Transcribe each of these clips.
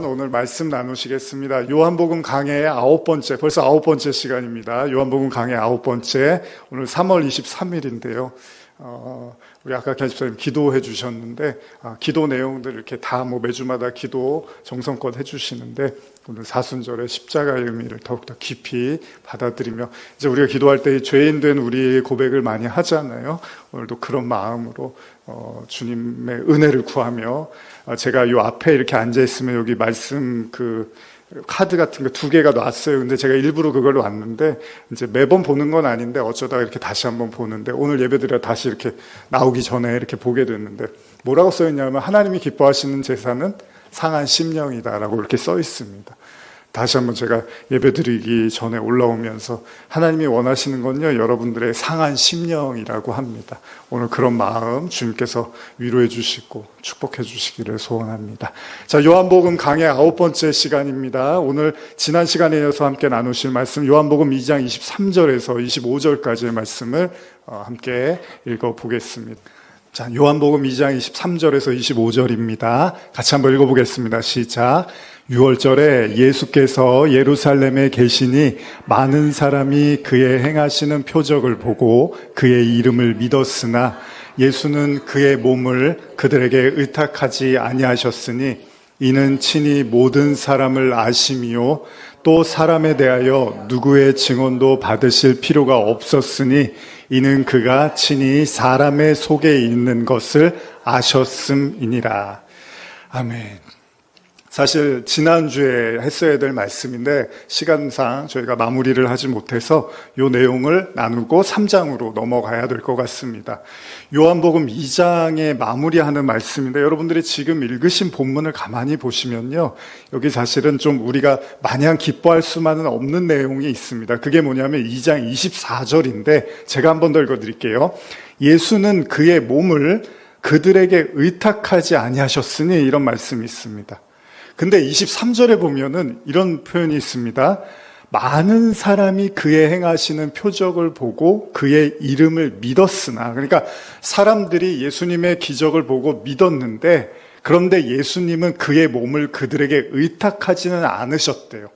오늘 말씀 나누시겠습니다. 요한복음 강해의 9번째, 벌써 9번째 시간입니다. 요한복음 강해 9번째, 오늘 3월 23일인데요. 우리 아까 교수님 기도해 주셨는데, 기도 내용들 이렇게 다 매주마다 기도 정성껏 해 주시는데, 오늘 사순절의 십자가의 의미를 더욱더 깊이 받아들이며, 이제 우리가 기도할 때 죄인된 우리의 고백을 많이 하잖아요. 오늘도 그런 마음으로, 주님의 은혜를 구하며, 제가 요 앞에 이렇게 앉아있으면 여기 말씀 카드 같은 거 2개가 놨어요. 근데 제가 일부러 그걸로 왔는데, 이제 매번 보는 건 아닌데, 어쩌다가 이렇게 다시 한번 보는데, 오늘 예배드려 다시 이렇게 나오기 전에 이렇게 보게 됐는데, 뭐라고 써있냐면, 하나님이 기뻐하시는 제사는 상한 심령이다라고 이렇게 써 있습니다. 다시 한번 제가 예배드리기 전에 올라오면서 하나님이 원하시는 건요, 여러분들의 상한 심령이라고 합니다. 오늘 그런 마음 주님께서 위로해 주시고 축복해 주시기를 소원합니다. 자, 요한복음 강해 9번째 시간입니다. 오늘 지난 시간에 이어서 함께 나누실 말씀 요한복음 2장 23절에서 25절까지의 말씀을 함께 읽어보겠습니다. 자, 요한복음 2장 23절에서 25절입니다. 같이 한번 읽어보겠습니다. 시작. 6월절에 예수께서 예루살렘에 계시니 많은 사람이 그의 행하시는 표적을 보고 그의 이름을 믿었으나 예수는 그의 몸을 그들에게 의탁하지 아니하셨으니 이는 친히 모든 사람을 아심이요 또 사람에 대하여 누구의 증언도 받으실 필요가 없었으니 이는 그가 친히 사람의 속에 있는 것을 아셨음이니라. 아멘. 사실 지난주에 했어야 될 말씀인데 시간상 저희가 마무리를 하지 못해서 이 내용을 나누고 3장으로 넘어가야 될 것 같습니다. 요한복음 2장에 마무리하는 말씀인데 여러분들이 지금 읽으신 본문을 가만히 보시면요, 여기 사실은 좀 우리가 마냥 기뻐할 수만은 없는 내용이 있습니다. 그게 뭐냐면 2장 24절인데 제가 한 번 더 읽어드릴게요. 예수는 그의 몸을 그들에게 의탁하지 아니하셨으니, 이런 말씀이 있습니다. 근데 23절에 보면은 이런 표현이 있습니다. 많은 사람이 그의 행하시는 표적을 보고 그의 이름을 믿었으나, 그러니까 사람들이 예수님의 기적을 보고 믿었는데, 그런데 예수님은 그의 몸을 그들에게 의탁하지는 않으셨대요.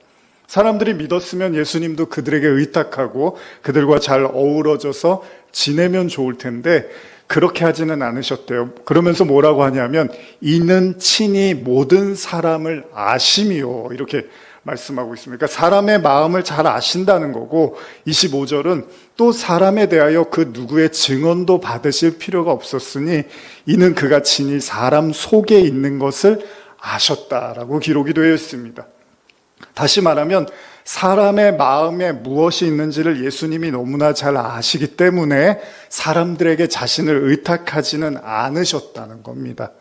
사람들이 믿었으면 예수님도 그들에게 의탁하고 그들과 잘 어우러져서 지내면 좋을 텐데 그렇게 하지는 않으셨대요. 그러면서 뭐라고 하냐면 이는 친히 모든 사람을 아심이요, 이렇게 말씀하고 있습니다. 그러니까 사람의 마음을 잘 아신다는 거고, 25절은 또 사람에 대하여 그 누구의 증언도 받으실 필요가 없었으니 이는 그가 친히 사람 속에 있는 것을 아셨다라고 기록이 되어 있습니다. 다시 말하면 사람의 마음에 무엇이 있는지를 예수님이 너무나 잘 아시기 때문에 사람들에게 자신을 의탁하지는 않으셨다는 겁니다.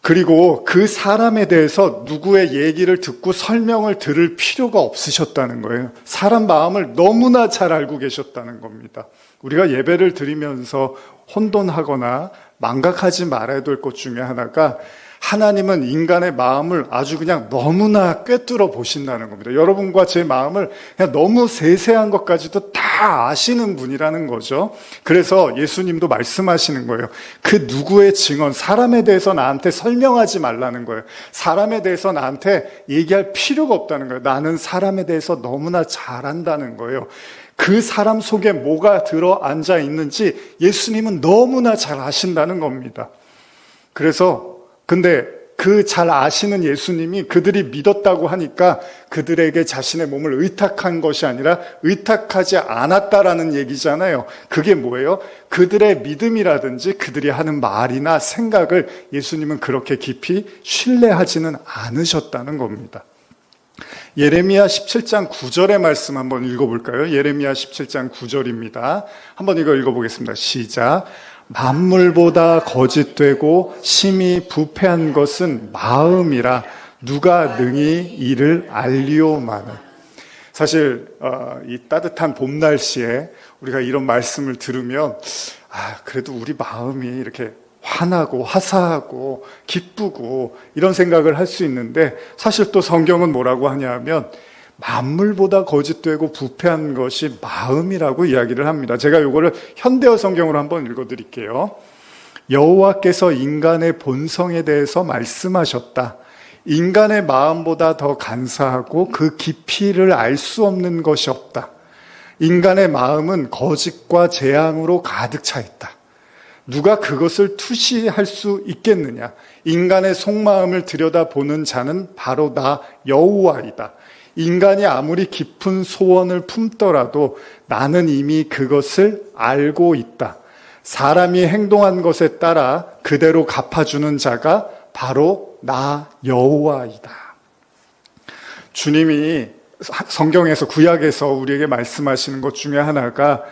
그리고 그 사람에 대해서 누구의 얘기를 듣고 설명을 들을 필요가 없으셨다는 거예요. 사람 마음을 너무나 잘 알고 계셨다는 겁니다. 우리가 예배를 드리면서 혼돈하거나 망각하지 말아야 될 것 중에 하나가, 하나님은 인간의 마음을 아주 그냥 너무나 꿰뚫어 보신다는 겁니다. 여러분과 제 마음을 그냥 너무 세세한 것까지도 다 아시는 분이라는 거죠. 그래서 예수님도 말씀하시는 거예요. 그 누구의 증언, 사람에 대해서 나한테 설명하지 말라는 거예요. 사람에 대해서 나한테 얘기할 필요가 없다는 거예요. 나는 사람에 대해서 너무나 잘 안다는 거예요. 그 사람 속에 뭐가 들어 앉아 있는지 예수님은 너무나 잘 아신다는 겁니다. 근데 그 잘 아시는 예수님이 그들이 믿었다고 하니까 그들에게 자신의 몸을 의탁한 것이 아니라 의탁하지 않았다라는 얘기잖아요. 그게 뭐예요? 그들의 믿음이라든지 그들이 하는 말이나 생각을 예수님은 그렇게 깊이 신뢰하지는 않으셨다는 겁니다. 예레미야 17장 9절의 말씀 한번 읽어볼까요? 예레미야 17장 9절입니다. 한번 이거 읽어보겠습니다. 시작. 만물보다 거짓되고 심히 부패한 것은 마음이라 누가 능히 이를 알리오마는. 사실 이 따뜻한 봄 날씨에 우리가 이런 말씀을 들으면 그래도 우리 마음이 이렇게 화나고 화사하고 기쁘고 이런 생각을 할 수 있는데, 사실 또 성경은 뭐라고 하냐면 만물보다 거짓되고 부패한 것이 마음이라고 이야기를 합니다. 제가 이거를 현대어 성경으로 한번 읽어드릴게요. 여호와께서 인간의 본성에 대해서 말씀하셨다. 인간의 마음보다 더 간사하고 그 깊이를 알 수 없는 것이 없다. 인간의 마음은 거짓과 재앙으로 가득 차 있다. 누가 그것을 투시할 수 있겠느냐? 인간의 속마음을 들여다보는 자는 바로 나 여호와이다. 인간이 아무리 깊은 소원을 품더라도 나는 이미 그것을 알고 있다. 사람이 행동한 것에 따라 그대로 갚아주는 자가 바로 나 여호와이다. 주님이 성경에서 구약에서 우리에게 말씀하시는 것 중에 하나가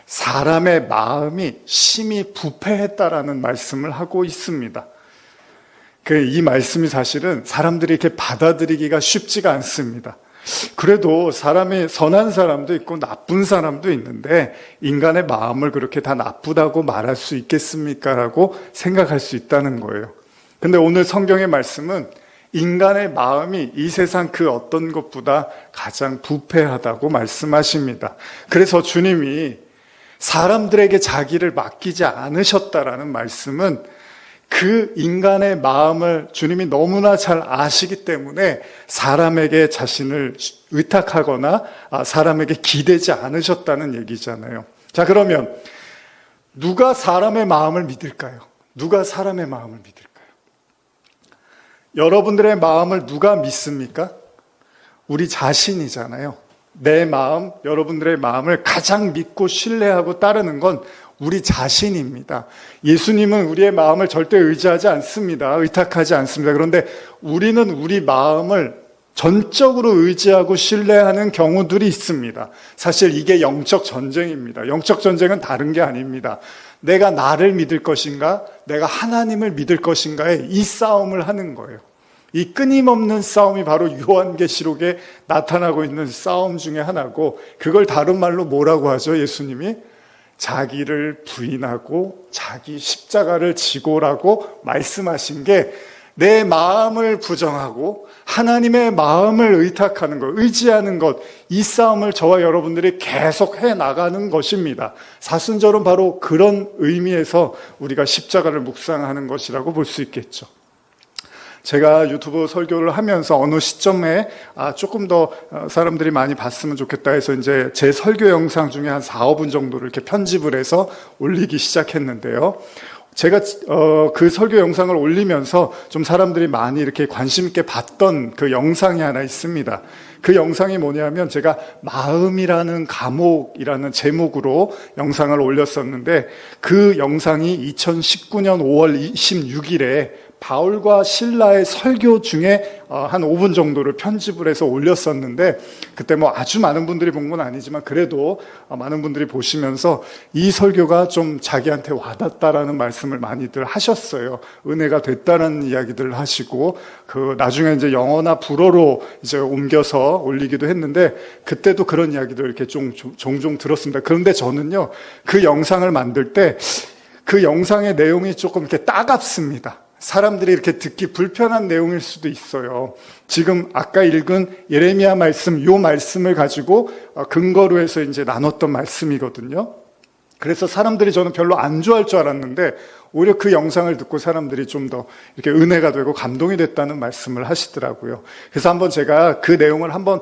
사람의 마음이 심히 부패했다라는 말씀을 하고 있습니다. 이 말씀이 사실은 사람들이 이렇게 받아들이기가 쉽지가 않습니다. 그래도 사람이 선한 사람도 있고 나쁜 사람도 있는데 인간의 마음을 그렇게 다 나쁘다고 말할 수 있겠습니까? 라고 생각할 수 있다는 거예요. 근데 오늘 성경의 말씀은 인간의 마음이 이 세상 그 어떤 것보다 가장 부패하다고 말씀하십니다. 그래서 주님이 사람들에게 자기를 맡기지 않으셨다라는 말씀은 그 인간의 마음을 주님이 너무나 잘 아시기 때문에 사람에게 자신을 의탁하거나 사람에게 기대지 않으셨다는 얘기잖아요. 자, 그러면 누가 사람의 마음을 믿을까요? 누가 사람의 마음을 믿을까요? 여러분들의 마음을 누가 믿습니까? 우리 자신이잖아요. 내 마음, 여러분들의 마음을 가장 믿고 신뢰하고 따르는 건 우리 자신입니다. 예수님은 우리의 마음을 절대 의지하지 않습니다. 의탁하지 않습니다. 그런데 우리는 우리 마음을 전적으로 의지하고 신뢰하는 경우들이 있습니다. 사실 이게 영적 전쟁입니다. 영적 전쟁은 다른 게 아닙니다. 내가 나를 믿을 것인가, 내가 하나님을 믿을 것인가에 이 싸움을 하는 거예요. 이 끊임없는 싸움이 바로 요한계시록에 나타나고 있는 싸움 중에 하나고, 그걸 다른 말로 뭐라고 하죠? 예수님이 자기를 부인하고 자기 십자가를 지고라고 말씀하신 게 내 마음을 부정하고 하나님의 마음을 의탁하는 것, 의지하는 것, 이 싸움을 저와 여러분들이 계속 해나가는 것입니다. 사순절은 바로 그런 의미에서 우리가 십자가를 묵상하는 것이라고 볼 수 있겠죠. 제가 유튜브 설교를 하면서 어느 시점에 조금 더 사람들이 많이 봤으면 좋겠다 해서 이제 제 설교 영상 중에 한 4, 5분 정도를 이렇게 편집을 해서 올리기 시작했는데요. 제가 그 설교 영상을 올리면서 좀 사람들이 많이 이렇게 관심 있게 봤던 그 영상이 하나 있습니다. 그 영상이 뭐냐면 제가 마음이라는 감옥이라는 제목으로 영상을 올렸었는데, 그 영상이 2019년 5월 26일에 바울과 실라의 설교 중에 한 5분 정도를 편집을 해서 올렸었는데, 그때 뭐 아주 많은 분들이 본 건 아니지만 그래도 많은 분들이 보시면서 이 설교가 좀 자기한테 와닿다라는 말씀을 많이들 하셨어요. 은혜가 됐다는 이야기들을 하시고, 나중에 이제 영어나 불어로 이제 옮겨서 올리기도 했는데, 그때도 그런 이야기들 이렇게 종종 들었습니다. 그런데 저는요, 그 영상을 만들 때 그 영상의 내용이 조금 이렇게 따갑습니다. 사람들이 이렇게 듣기 불편한 내용일 수도 있어요. 지금 아까 읽은 예레미야 말씀, 요 말씀을 가지고 근거로 해서 이제 나눴던 말씀이거든요. 그래서 사람들이 저는 별로 안 좋아할 줄 알았는데, 오히려 그 영상을 듣고 사람들이 좀 더 이렇게 은혜가 되고 감동이 됐다는 말씀을 하시더라고요. 그래서 한번 제가 그 내용을 한번,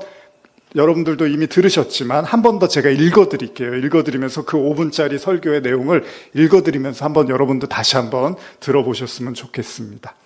여러분들도 이미 들으셨지만 한 번 더 제가 읽어드릴게요. 읽어드리면서 그 5분짜리 설교의 내용을 읽어드리면서 한번 여러분도 다시 한번 들어보셨으면 좋겠습니다.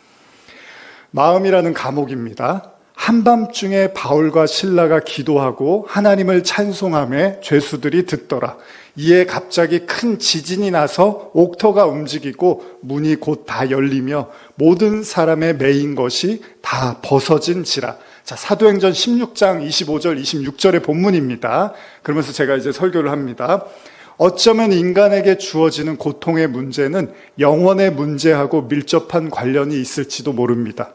마음이라는 감옥입니다. 한밤중에 바울과 실라가 기도하고 하나님을 찬송하며 죄수들이 듣더라. 이에 갑자기 큰 지진이 나서 옥터가 움직이고 문이 곧 다 열리며 모든 사람의 매인 것이 다 벗어진지라. 자, 사도행전 16장 25절 26절의 본문입니다. 그러면서 제가 이제 설교를 합니다. 어쩌면 인간에게 주어지는 고통의 문제는 영혼의 문제하고 밀접한 관련이 있을지도 모릅니다.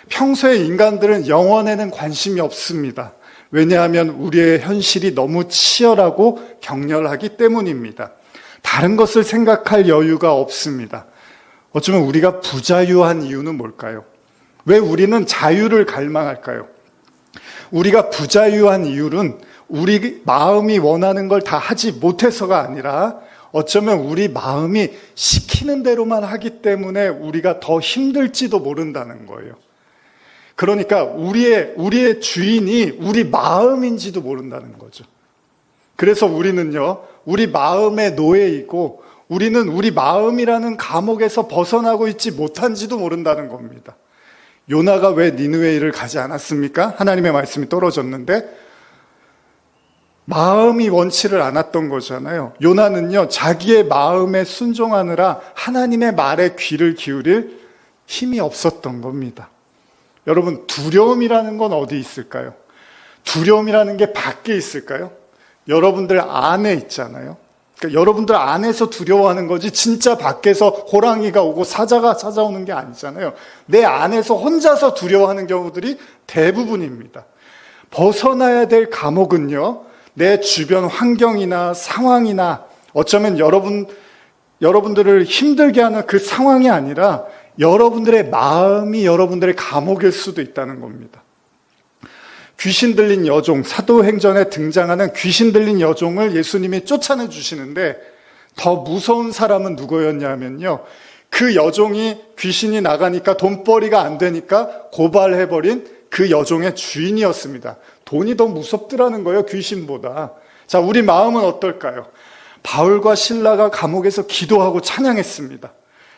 평소에 인간들은 영혼에는 관심이 없습니다. 왜냐하면 우리의 현실이 너무 치열하고 격렬하기 때문입니다. 다른 것을 생각할 여유가 없습니다. 어쩌면 우리가 부자유한 이유는 뭘까요? 왜 우리는 자유를 갈망할까요? 우리가 부자유한 이유는 우리 마음이 원하는 걸 다 하지 못해서가 아니라, 어쩌면 우리 마음이 시키는 대로만 하기 때문에 우리가 더 힘들지도 모른다는 거예요. 그러니까 우리의 주인이 우리 마음인지도 모른다는 거죠. 그래서 우리는요, 우리 마음의 노예이고 우리는 우리 마음이라는 감옥에서 벗어나고 있지 못한지도 모른다는 겁니다. 요나가 왜 니느웨를 가지 않았습니까? 하나님의 말씀이 떨어졌는데 마음이 원치를 않았던 거잖아요. 요나는요, 자기의 마음에 순종하느라 하나님의 말에 귀를 기울일 힘이 없었던 겁니다. 여러분, 두려움이라는 건 어디 있을까요? 두려움이라는 게 밖에 있을까요? 여러분들 안에 있잖아요. 그러니까 여러분들 안에서 두려워하는 거지 진짜 밖에서 호랑이가 오고 사자가 찾아오는 게 아니잖아요. 내 안에서 혼자서 두려워하는 경우들이 대부분입니다. 벗어나야 될 감옥은요, 내 주변 환경이나 상황이나 어쩌면 여러분들을 힘들게 하는 그 상황이 아니라 여러분들의 마음이 여러분들의 감옥일 수도 있다는 겁니다. 귀신 들린 여종, 사도행전에 등장하는 귀신 들린 여종을 예수님이 쫓아내 주시는데 더 무서운 사람은 누구였냐면요, 그 여종이 귀신이 나가니까 돈벌이가 안 되니까 고발해버린 그 여종의 주인이었습니다. 돈이 더 무섭더라는 거예요, 귀신보다. 자, 우리 마음은 어떨까요? 바울과 실라가 감옥에서 기도하고 찬양했습니다.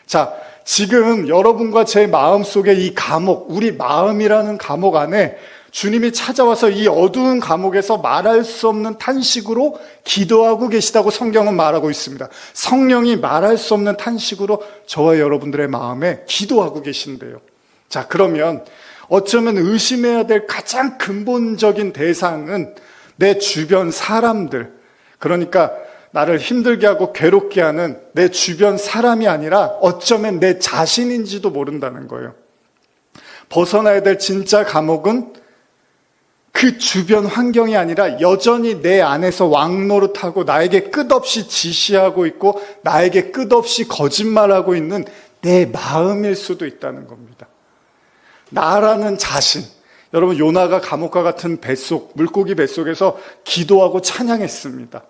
자, 지금 여러분과 제 마음속에 이 감옥, 우리 마음이라는 감옥 안에 주님이 찾아와서 이 어두운 감옥에서 말할 수 없는 탄식으로 기도하고 계시다고 성경은 말하고 있습니다. 성령이 말할 수 없는 탄식으로 저와 여러분들의 마음에 기도하고 계신데요. 자, 그러면 어쩌면 의심해야 될 가장 근본적인 대상은 내 주변 사람들, 그러니까 나를 힘들게 하고 괴롭게 하는 내 주변 사람이 아니라 어쩌면 내 자신인지도 모른다는 거예요. 벗어나야 될 진짜 감옥은 그 주변 환경이 아니라 여전히 내 안에서 왕노릇하고 나에게 끝없이 지시하고 있고 나에게 끝없이 거짓말하고 있는 내 마음일 수도 있다는 겁니다. 나라는 자신. 여러분, 요나가 감옥과 같은 뱃속, 물고기 뱃속에서 기도하고 찬양했습니다.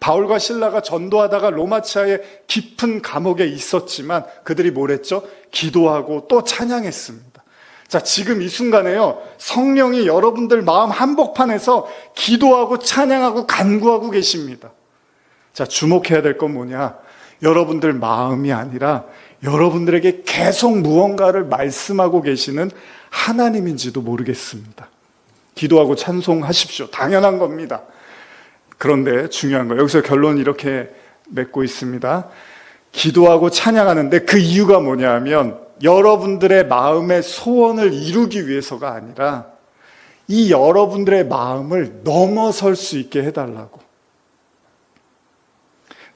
바울과 실라가 전도하다가 로마치아의 깊은 감옥에 있었지만 그들이 뭘 했죠? 기도하고 또 찬양했습니다. 자, 지금 이 순간에요, 성령이 여러분들 마음 한복판에서 기도하고 찬양하고 간구하고 계십니다. 자, 주목해야 될 건 뭐냐? 여러분들 마음이 아니라 여러분들에게 계속 무언가를 말씀하고 계시는 하나님인지도 모르겠습니다. 기도하고 찬송하십시오. 당연한 겁니다. 그런데 중요한 거, 여기서 결론이 이렇게 맺고 있습니다. 기도하고 찬양하는데 그 이유가 뭐냐 하면 여러분들의 마음의 소원을 이루기 위해서가 아니라 이 여러분들의 마음을 넘어설 수 있게 해달라고.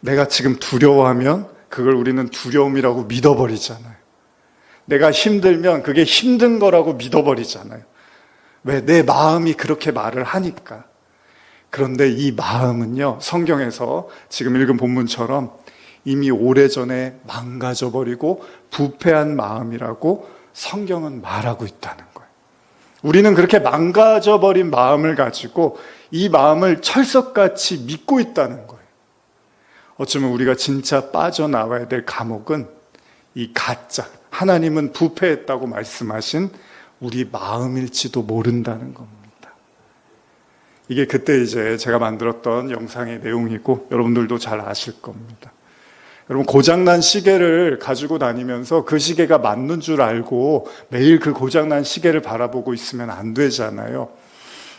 내가 지금 두려워하면 그걸 우리는 두려움이라고 믿어버리잖아요. 내가 힘들면 그게 힘든 거라고 믿어버리잖아요. 왜? 내 마음이 그렇게 말을 하니까. 그런데 이 마음은요, 성경에서 지금 읽은 본문처럼 이미 오래전에 망가져버리고 부패한 마음이라고 성경은 말하고 있다는 거예요. 우리는 그렇게 망가져버린 마음을 가지고 이 마음을 철석같이 믿고 있다는 거예요. 어쩌면 우리가 진짜 빠져나와야 될 감옥은 이 가짜, 하나님은 부패했다고 말씀하신 우리 마음일지도 모른다는 겁니다. 이게 그때 이제 제가 만들었던 영상의 내용이고 여러분들도 잘 아실 겁니다. 여러분, 고장난 시계를 가지고 다니면서 그 시계가 맞는 줄 알고 매일 그 고장난 시계를 바라보고 있으면 안 되잖아요.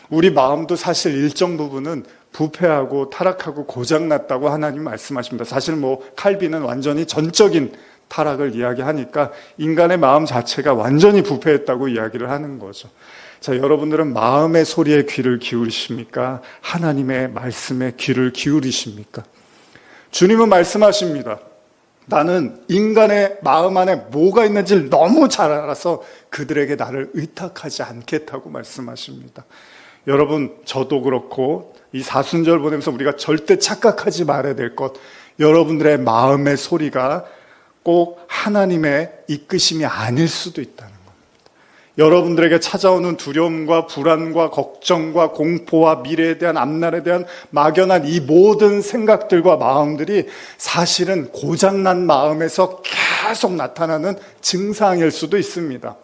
우리 마음도 사실 일정 부분은 부패하고 타락하고 고장났다고 하나님 말씀하십니다. 사실 칼빈은 완전히 전적인 타락을 이야기하니까 인간의 마음 자체가 완전히 부패했다고 이야기를 하는 거죠. 자, 여러분들은 마음의 소리에 귀를 기울이십니까? 하나님의 말씀에 귀를 기울이십니까? 주님은 말씀하십니다. 나는 인간의 마음 안에 뭐가 있는지를 너무 잘 알아서 그들에게 나를 의탁하지 않겠다고 말씀하십니다. 여러분, 저도 그렇고 이 사순절 보내면서 우리가 절대 착각하지 말아야 될 것, 여러분들의 마음의 소리가 꼭 하나님의 이끄심이 아닐 수도 있다는 겁니다. 여러분들에게 찾아오는 두려움과 불안과 걱정과 공포와 미래에 대한 앞날에 대한 막연한 이 모든 생각들과 마음들이 사실은 고장난 마음에서 계속 나타나는 증상일 수도 있습니다.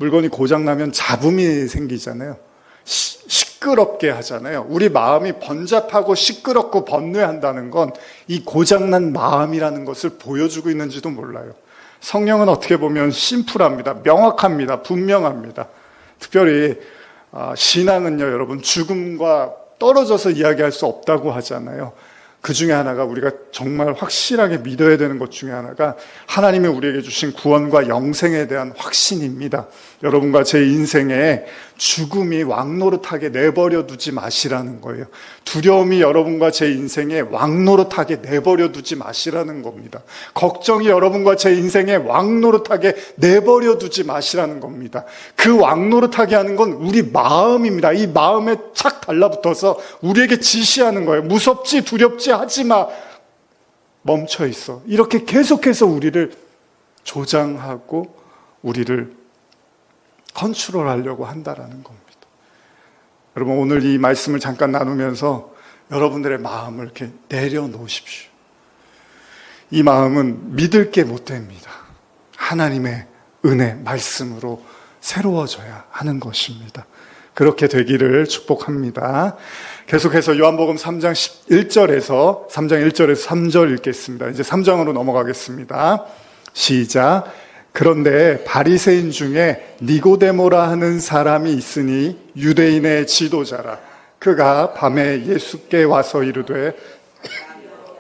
물건이 고장나면 잡음이 생기잖아요. 시끄럽게 하잖아요. 우리 마음이 번잡하고 시끄럽고 번뇌한다는 건 이 고장난 마음이라는 것을 보여주고 있는지도 몰라요. 성령은 어떻게 보면 심플합니다. 명확합니다. 분명합니다. 특별히 신앙은요, 여러분, 죽음과 떨어져서 이야기할 수 없다고 하잖아요. 그 중에 하나가, 우리가 정말 확실하게 믿어야 되는 것 중에 하나가 하나님이 우리에게 주신 구원과 영생에 대한 확신입니다. 여러분과 제 인생에 죽음이 왕노릇하게 내버려 두지 마시라는 거예요. 두려움이 여러분과 제 인생에 왕노릇하게 내버려 두지 마시라는 겁니다. 걱정이 여러분과 제 인생에 왕노릇하게 내버려 두지 마시라는 겁니다. 그 왕노릇하게 하는 건 우리 마음입니다. 이 마음에 착 달라붙어서 우리에게 지시하는 거예요. 무섭지, 두렵지, 하지 마. 멈춰 있어. 이렇게 계속해서 우리를 조장하고 우리를 컨트롤하려고 한다라는 겁니다. 여러분, 오늘 이 말씀을 잠깐 나누면서 여러분들의 마음을 이렇게 내려놓으십시오. 이 마음은 믿을 게 못 됩니다. 하나님의 은혜, 말씀으로 새로워져야 하는 것입니다. 그렇게 되기를 축복합니다. 계속해서 요한복음 3장 1절에서 3절 읽겠습니다. 이제 3장으로 넘어가겠습니다. 시작. 그런데 바리새인 중에 니고데모라 하는 사람이 있으니 유대인의 지도자라. 그가 밤에 예수께 와서 이르되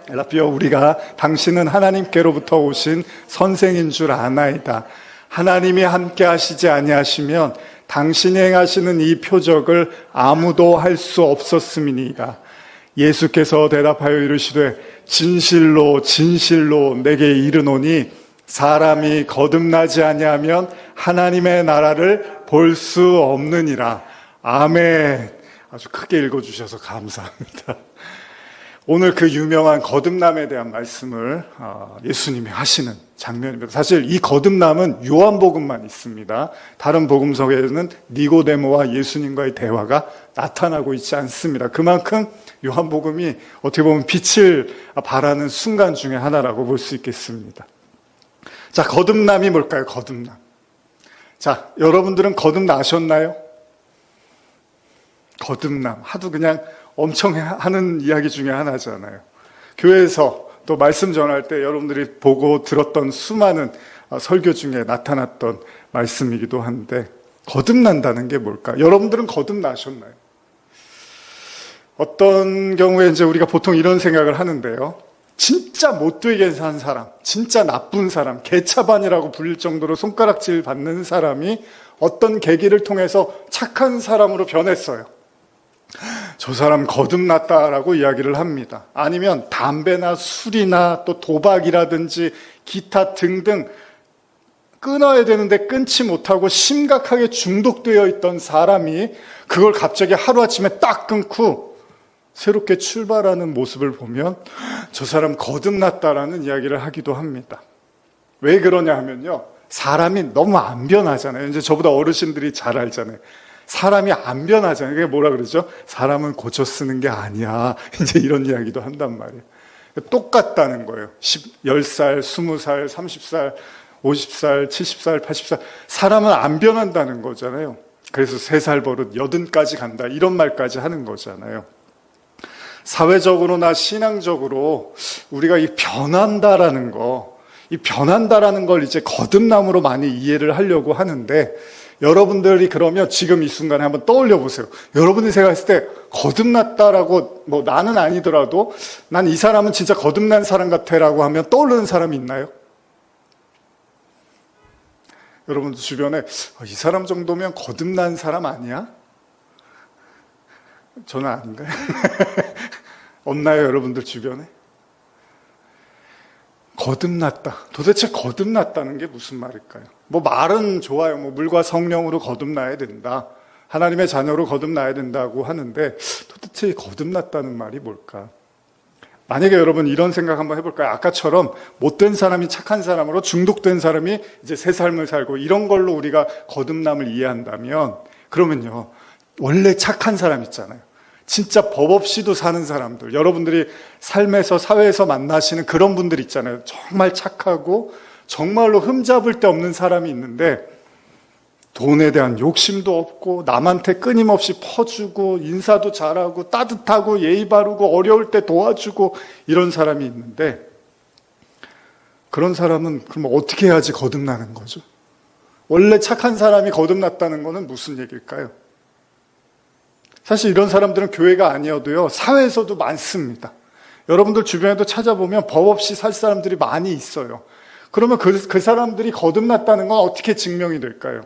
라비어, 우리가 당신은 하나님께로부터 오신 선생인 줄 아나이다. 하나님이 함께 하시지 아니하시면 당신이 행하시는 이 표적을 아무도 할 수 없었음이니이다. 예수께서 대답하여 이르시되 진실로 진실로 내게 이르노니 사람이 거듭나지 아니하면 하나님의 나라를 볼 수 없느니라. 아멘. 아주 크게 읽어주셔서 감사합니다. 오늘 그 유명한 거듭남에 대한 말씀을 예수님이 하시는 장면입니다. 사실 이 거듭남은 요한복음만 있습니다. 다른 복음서에는 니고데모와 예수님과의 대화가 나타나고 있지 않습니다. 그만큼 요한복음이 어떻게 보면 빛을 발하는 순간 중에 하나라고 볼 수 있겠습니다. 자, 거듭남이 뭘까요? 거듭남. 자, 여러분들은 거듭나셨나요? 거듭남. 하도 그냥 엄청 하는 이야기 중에 하나잖아요. 교회에서 또 말씀 전할 때 여러분들이 보고 들었던 수많은 설교 중에 나타났던 말씀이기도 한데, 거듭난다는 게 뭘까? 여러분들은 거듭나셨나요? 어떤 경우에 이제 우리가 보통 이런 생각을 하는데요. 진짜 못되게 산 사람, 진짜 나쁜 사람, 개차반이라고 불릴 정도로 손가락질 받는 사람이 어떤 계기를 통해서 착한 사람으로 변했어요. 저 사람 거듭났다라고 이야기를 합니다. 아니면 담배나 술이나 또 도박이라든지 기타 등등 끊어야 되는데 끊지 못하고 심각하게 중독되어 있던 사람이 그걸 갑자기 하루아침에 딱 끊고 새롭게 출발하는 모습을 보면 저 사람 거듭났다라는 이야기를 하기도 합니다. 왜 그러냐 하면요, 사람이 너무 안 변하잖아요. 이제 저보다 어르신들이 잘 알잖아요. 사람이 안 변하잖아요. 그게 뭐라 그러죠? 사람은 고쳐 쓰는 게 아니야. 이제 이런 이야기도 한단 말이에요. 똑같다는 거예요. 10살, 20살, 30살, 50살, 70살, 80살. 사람은 안 변한다는 거잖아요. 그래서 3살 버릇 80까지 간다. 이런 말까지 하는 거잖아요. 사회적으로나 신앙적으로 우리가 이 변한다라는 거, 이 변한다라는 걸 이제 거듭남으로 많이 이해를 하려고 하는데, 여러분들이 그러면 지금 이 순간에 한번 떠올려 보세요. 여러분이 생각했을 때 거듭났다라고, 뭐 나는 아니더라도 난 이 사람은 진짜 거듭난 사람 같아라고 하면 떠오르는 사람이 있나요? 여러분들 주변에 이 사람 정도면 거듭난 사람 아니야? 저는 아닌가요? 없나요, 여러분들 주변에? 거듭났다. 도대체 거듭났다는 게 무슨 말일까요? 뭐 말은 좋아요. 뭐 물과 성령으로 거듭나야 된다. 하나님의 자녀로 거듭나야 된다고 하는데 도대체 거듭났다는 말이 뭘까? 만약에 여러분 이런 생각 한번 해볼까요? 아까처럼 못된 사람이 착한 사람으로 중독된 사람이 이제 새 삶을 살고 이런 걸로 우리가 거듭남을 이해한다면, 그러면요, 원래 착한 사람 있잖아요. 진짜 법 없이도 사는 사람들, 여러분들이 삶에서 사회에서 만나시는 그런 분들 있잖아요. 정말 착하고 정말로 흠잡을 데 없는 사람이 있는데 돈에 대한 욕심도 없고 남한테 끊임없이 퍼주고 인사도 잘하고 따뜻하고 예의 바르고 어려울 때 도와주고 이런 사람이 있는데, 그런 사람은 그럼 어떻게 해야지 거듭나는 거죠? 원래 착한 사람이 거듭났다는 거는 무슨 얘기일까요? 사실 이런 사람들은 교회가 아니어도요, 사회에서도 많습니다. 여러분들 주변에도 찾아보면 법 없이 살 사람들이 많이 있어요. 그러면 그 사람들이 거듭났다는 건 어떻게 증명이 될까요?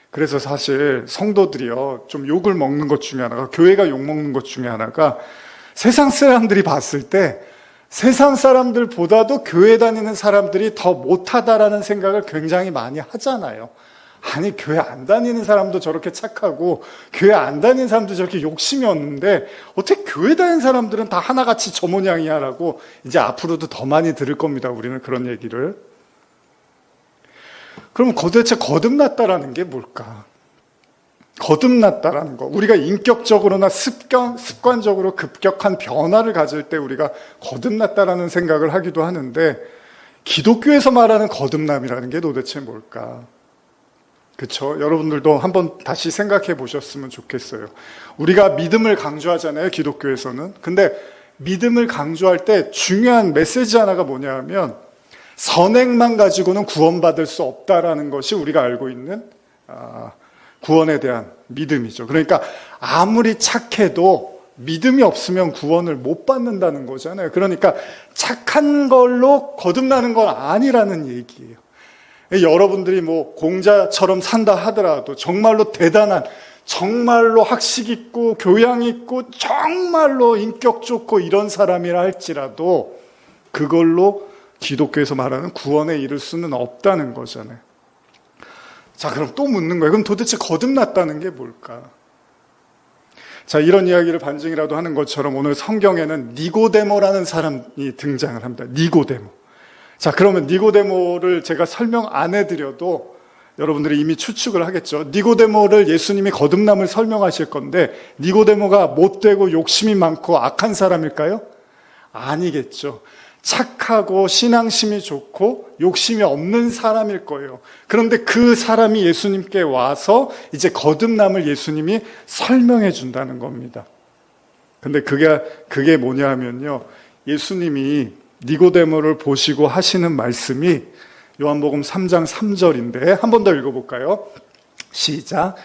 그래서 사실 성도들이요, 좀 욕을 먹는 것 중에 하나가, 교회가 욕 먹는 것 중에 하나가, 세상 사람들이 봤을 때 세상 사람들보다도 교회 다니는 사람들이 더 못하다라는 생각을 굉장히 많이 하잖아요. 아니, 교회 안 다니는 사람도 저렇게 착하고 교회 안 다니는 사람도 저렇게 욕심이 없는데 어떻게 교회 다니는 사람들은 다 하나같이 저 모양이야 라고 이제 앞으로도 더 많이 들을 겁니다. 우리는 그런 얘기를. 그럼 도대체 거듭났다라는 게 뭘까? 거듭났다라는 거, 우리가 인격적으로나 습관적으로 급격한 변화를 가질 때 우리가 거듭났다라는 생각을 하기도 하는데, 기독교에서 말하는 거듭남이라는 게 도대체 뭘까? 그렇죠? 여러분들도 한번 다시 생각해 보셨으면 좋겠어요. 우리가 믿음을 강조하잖아요, 기독교에서는. 근데 믿음을 강조할 때 중요한 메시지 하나가 뭐냐 하면, 선행만 가지고는 구원받을 수 없다라는 것이 우리가 알고 있는 구원에 대한 믿음이죠. 그러니까 아무리 착해도 믿음이 없으면 구원을 못 받는다는 거잖아요. 그러니까 착한 걸로 거듭나는 건 아니라는 얘기예요. 여러분들이 뭐 공자처럼 산다 하더라도, 정말로 대단한, 정말로 학식 있고 교양 있고 정말로 인격 좋고 이런 사람이라 할지라도 그걸로 기독교에서 말하는 구원에 이를 수는 없다는 거잖아요. 자, 그럼 또 묻는 거예요. 그럼 도대체 거듭났다는 게 뭘까? 자, 이런 이야기를 반증이라도 하는 것처럼 오늘 성경에는 니고데모라는 사람이 등장을 합니다. 니고데모. 자, 그러면 니고데모를 제가 설명 안 해드려도 여러분들이 이미 추측을 하겠죠. 니고데모를 예수님이 거듭남을 설명하실 건데, 니고데모가 못되고 욕심이 많고 악한 사람일까요? 아니겠죠. 착하고 신앙심이 좋고 욕심이 없는 사람일 거예요. 그런데 그 사람이 예수님께 와서 이제 거듭남을 예수님이 설명해 준다는 겁니다. 근데 그게 뭐냐 하면요, 예수님이 니고데모를 보시고 하시는 말씀이 요한복음 3장 3절인데 한 번 더 읽어볼까요? 시작.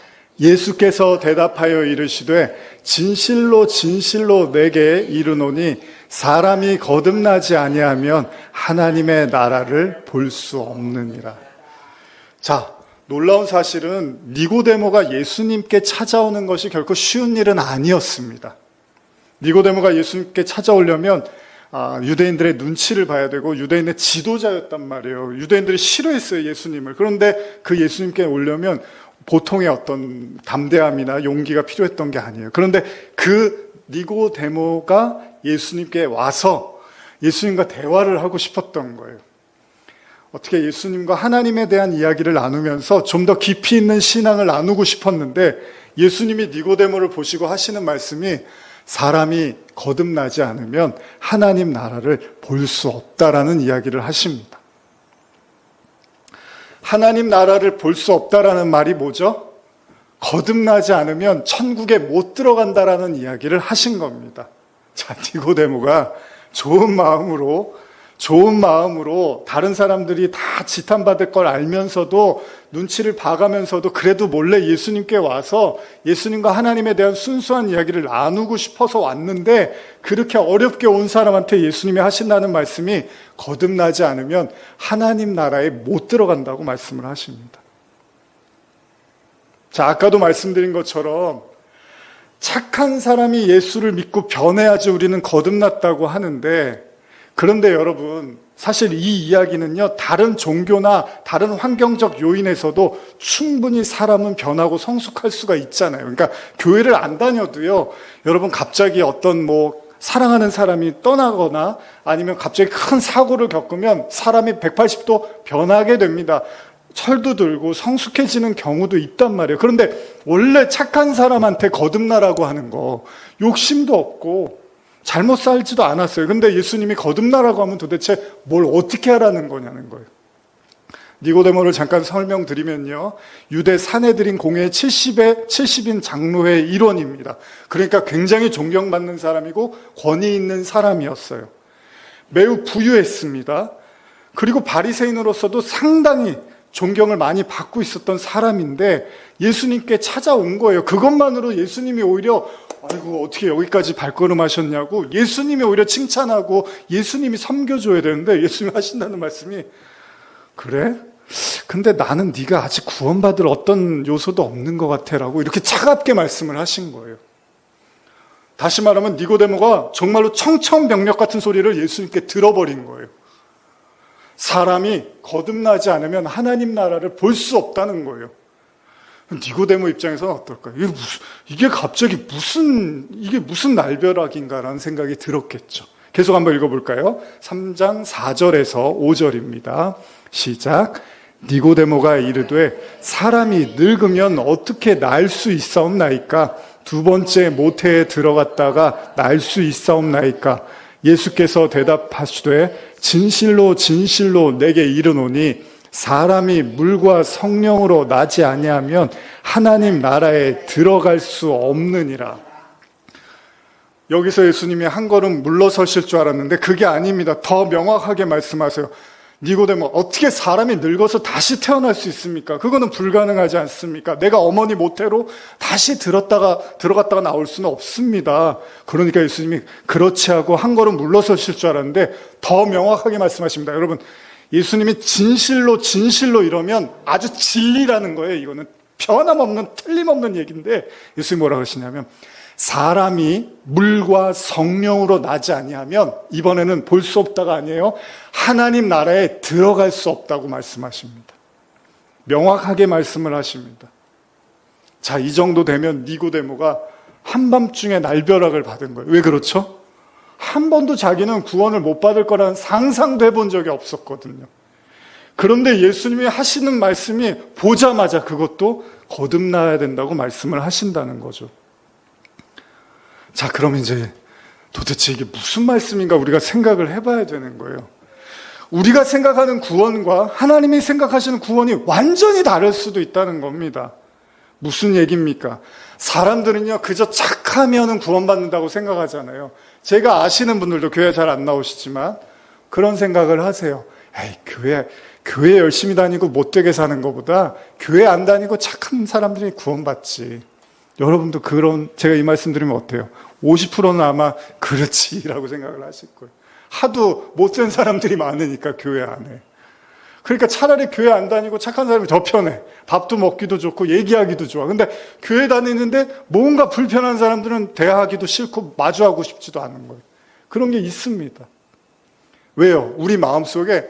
예수께서 대답하여 이르시되 진실로 진실로 내게 이르노니 사람이 거듭나지 아니하면 하나님의 나라를 볼 수 없느니라. 자, 놀라운 사실은 니고데모가 예수님께 찾아오는 것이 결코 쉬운 일은 아니었습니다. 니고데모가 예수님께 찾아오려면 유대인들의 눈치를 봐야 되고 유대인의 지도자였단 말이에요. 유대인들이 싫어했어요, 예수님을. 그런데 그 예수님께 오려면 보통의 어떤 담대함이나 용기가 필요했던 게 아니에요. 그런데 그 니고데모가 예수님께 와서 예수님과 대화를 하고 싶었던 거예요. 어떻게 예수님과 하나님에 대한 이야기를 나누면서 좀 더 깊이 있는 신앙을 나누고 싶었는데, 예수님이 니고데모를 보시고 하시는 말씀이 사람이 거듭나지 않으면 하나님 나라를 볼 수 없다라는 이야기를 하십니다. 하나님 나라를 볼 수 없다라는 말이 뭐죠? 거듭나지 않으면 천국에 못 들어간다라는 이야기를 하신 겁니다. 자, 니고데모가 좋은 마음으로 다른 사람들이 다 지탄받을 걸 알면서도 눈치를 봐가면서도 그래도 몰래 예수님께 와서 예수님과 하나님에 대한 순수한 이야기를 나누고 싶어서 왔는데, 그렇게 어렵게 온 사람한테 예수님이 하신다는 말씀이 거듭나지 않으면 하나님 나라에 못 들어간다고 말씀을 하십니다. 자, 아까도 말씀드린 것처럼 착한 사람이 예수를 믿고 변해야지 우리는 거듭났다고 하는데, 그런데 여러분, 사실 이 이야기는요, 다른 종교나 다른 환경적 요인에서도 충분히 사람은 변하고 성숙할 수가 있잖아요. 그러니까 교회를 안 다녀도요, 여러분 갑자기 어떤 사랑하는 사람이 떠나거나 아니면 갑자기 큰 사고를 겪으면 사람이 180도 변하게 됩니다. 철도 들고 성숙해지는 경우도 있단 말이에요. 그런데 원래 착한 사람한테 거듭나라고 하는 거, 욕심도 없고 잘못 살지도 않았어요. 근데 예수님이 거듭나라고 하면 도대체 뭘 어떻게 하라는 거냐는 거예요. 니고데모를 잠깐 설명드리면요. 유대 사내들인 공회 70인 장로회 일원입니다. 그러니까 굉장히 존경받는 사람이고 권위 있는 사람이었어요. 매우 부유했습니다. 그리고 바리새인으로서도 상당히 존경을 많이 받고 있었던 사람인데 예수님께 찾아온 거예요. 그것만으로 예수님이 오히려 아이고 어떻게 여기까지 발걸음하셨냐고 예수님이 오히려 칭찬하고 예수님이 섬겨줘야 되는데 예수님이 하신다는 말씀이 그래? 근데 나는 네가 아직 구원받을 어떤 요소도 없는 것 같아라고 이렇게 차갑게 말씀을 하신 거예요. 다시 말하면 니고데모가 정말로 청천벽력 같은 소리를 예수님께 들어버린 거예요. 사람이 거듭나지 않으면 하나님 나라를 볼 수 없다는 거예요. 니고데모 입장에서는 어떨까요? 이게 갑자기 이게 무슨 날벼락인가라는 생각이 들었겠죠. 계속 한번 읽어볼까요? 3장 4절에서 5절입니다. 시작. 니고데모가 이르되 사람이 늙으면 어떻게 날 수 있사옵나이까? 두 번째 모태에 들어갔다가 날 수 있사옵나이까? 예수께서 대답하시되 진실로 진실로 내게 이르노니 사람이 물과 성령으로 나지 아니하면 하나님 나라에 들어갈 수 없느니라. 여기서 예수님이 한 걸음 물러서실 줄 알았는데 그게 아닙니다. 더 명확하게 말씀하세요. 니고데모, 어떻게 사람이 늙어서 다시 태어날 수 있습니까? 그거는 불가능하지 않습니까? 내가 어머니 모태로 다시 들어갔다가 나올 수는 없습니다. 그러니까 예수님이 그렇지 하고 한 걸음 물러서실 줄 알았는데 더 명확하게 말씀하십니다. 여러분, 예수님이 진실로 진실로 이러면 아주 진리라는 거예요. 이거는 변함없는 틀림없는 얘기인데 예수님이 뭐라고 하시냐면 사람이 물과 성령으로 나지 아니하면 이번에는 볼 수 없다가 아니에요. 하나님 나라에 들어갈 수 없다고 말씀하십니다. 명확하게 말씀을 하십니다. 자, 이 정도 되면 니고데모가 한밤중에 날벼락을 받은 거예요. 왜 그렇죠? 한 번도 자기는 구원을 못 받을 거라는 상상도 해본 적이 없었거든요. 그런데 예수님이 하시는 말씀이 보자마자 그것도 거듭나야 된다고 말씀을 하신다는 거죠. 자, 그럼 이제 도대체 이게 무슨 말씀인가 우리가 생각을 해봐야 되는 거예요. 우리가 생각하는 구원과 하나님이 생각하시는 구원이 완전히 다를 수도 있다는 겁니다. 무슨 얘기입니까? 사람들은요, 그저 착하면은 구원받는다고 생각하잖아요. 제가 아시는 분들도 교회 잘 안 나오시지만 그런 생각을 하세요. 에이, 교회 열심히 다니고 못되게 사는 것보다 교회 안 다니고 착한 사람들이 구원받지. 여러분도 제가 이 말씀 드리면 어때요? 50%는 아마 그렇지라고 생각을 하실 거예요. 하도 못된 사람들이 많으니까 교회 안에. 그러니까 차라리 교회 안 다니고 착한 사람이 더 편해. 밥도 먹기도 좋고 얘기하기도 좋아. 근데 교회 다니는데 뭔가 불편한 사람들은 대화하기도 싫고 마주하고 싶지도 않은 거예요. 그런 게 있습니다. 왜요? 우리 마음속에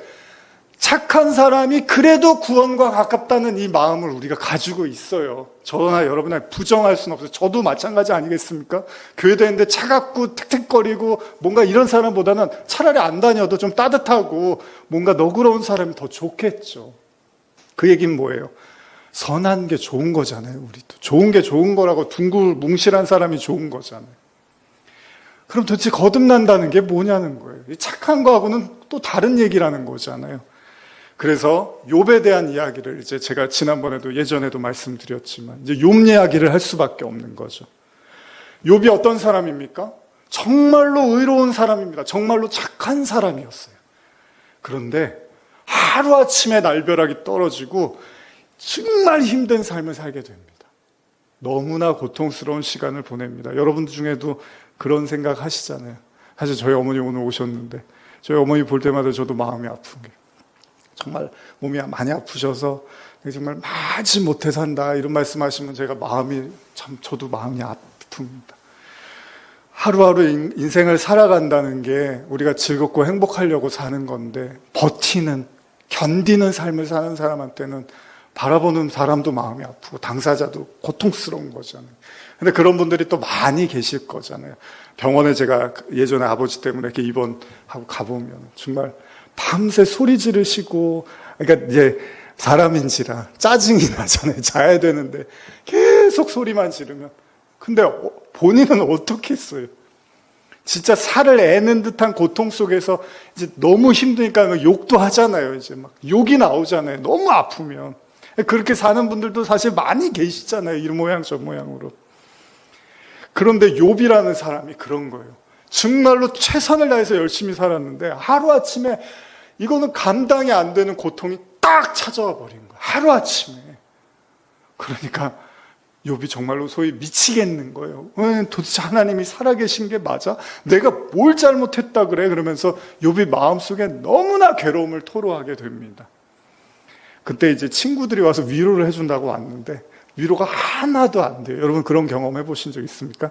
착한 사람이 그래도 구원과 가깝다는 이 마음을 우리가 가지고 있어요. 저나 여러분이 부정할 수는 없어요. 저도 마찬가지 아니겠습니까? 교회 다니는데 차갑고 틱틱거리고 뭔가 이런 사람보다는 차라리 안 다녀도 좀 따뜻하고 뭔가 너그러운 사람이 더 좋겠죠. 그 얘기는 뭐예요? 선한 게 좋은 거잖아요. 우리도 좋은 게 좋은 거라고 둥글뭉실한 사람이 좋은 거잖아요. 그럼 도대체 거듭난다는 게 뭐냐는 거예요. 착한 거하고는 또 다른 얘기라는 거잖아요. 그래서 욥에 대한 이야기를 이제 제가 지난번에도 예전에도 말씀드렸지만 이제 욥 이야기를 할 수밖에 없는 거죠. 욥이 어떤 사람입니까? 정말로 의로운 사람입니다. 정말로 착한 사람이었어요. 그런데 하루아침에 날벼락이 떨어지고 정말 힘든 삶을 살게 됩니다. 너무나 고통스러운 시간을 보냅니다. 여러분들 중에도 그런 생각 하시잖아요. 사실 저희 어머니 오늘 오셨는데 저희 어머니 볼 때마다 저도 마음이 아픈 게 정말 몸이 많이 아프셔서 정말 마지 못해 산다 이런 말씀하시면 제가 저도 마음이 아픕니다. 하루하루 인생을 살아간다는 게 우리가 즐겁고 행복하려고 사는 건데 견디는 삶을 사는 사람한테는 바라보는 사람도 마음이 아프고 당사자도 고통스러운 거잖아요. 근데 그런 분들이 또 많이 계실 거잖아요. 병원에 제가 예전에 아버지 때문에 이렇게 입원하고 가보면 정말 밤새 소리 지르시고, 그러니까 이제 사람인지라 짜증이 나잖아요. 자야 되는데 계속 소리만 지르면. 근데 본인은 어떻게 했어요? 진짜 살을 애는 듯한 고통 속에서 이제 너무 힘드니까 욕도 하잖아요. 이제 막 욕이 나오잖아요. 너무 아프면. 그렇게 사는 분들도 사실 많이 계시잖아요. 이 모양 저 모양으로. 그런데 욥이라는 사람이 그런 거예요. 정말로 최선을 다해서 열심히 살았는데 하루아침에 이거는 감당이 안 되는 고통이 딱 찾아와 버린 거예요. 하루아침에. 그러니까 욥이 정말로 소위 미치겠는 거예요. 도대체 하나님이 살아계신 게 맞아? 내가 뭘 잘못했다 그래? 그러면서 욥이 마음속에 너무나 괴로움을 토로하게 됩니다. 그때 이제 친구들이 와서 위로를 해준다고 왔는데 위로가 하나도 안 돼요. 여러분 그런 경험 해보신 적 있습니까?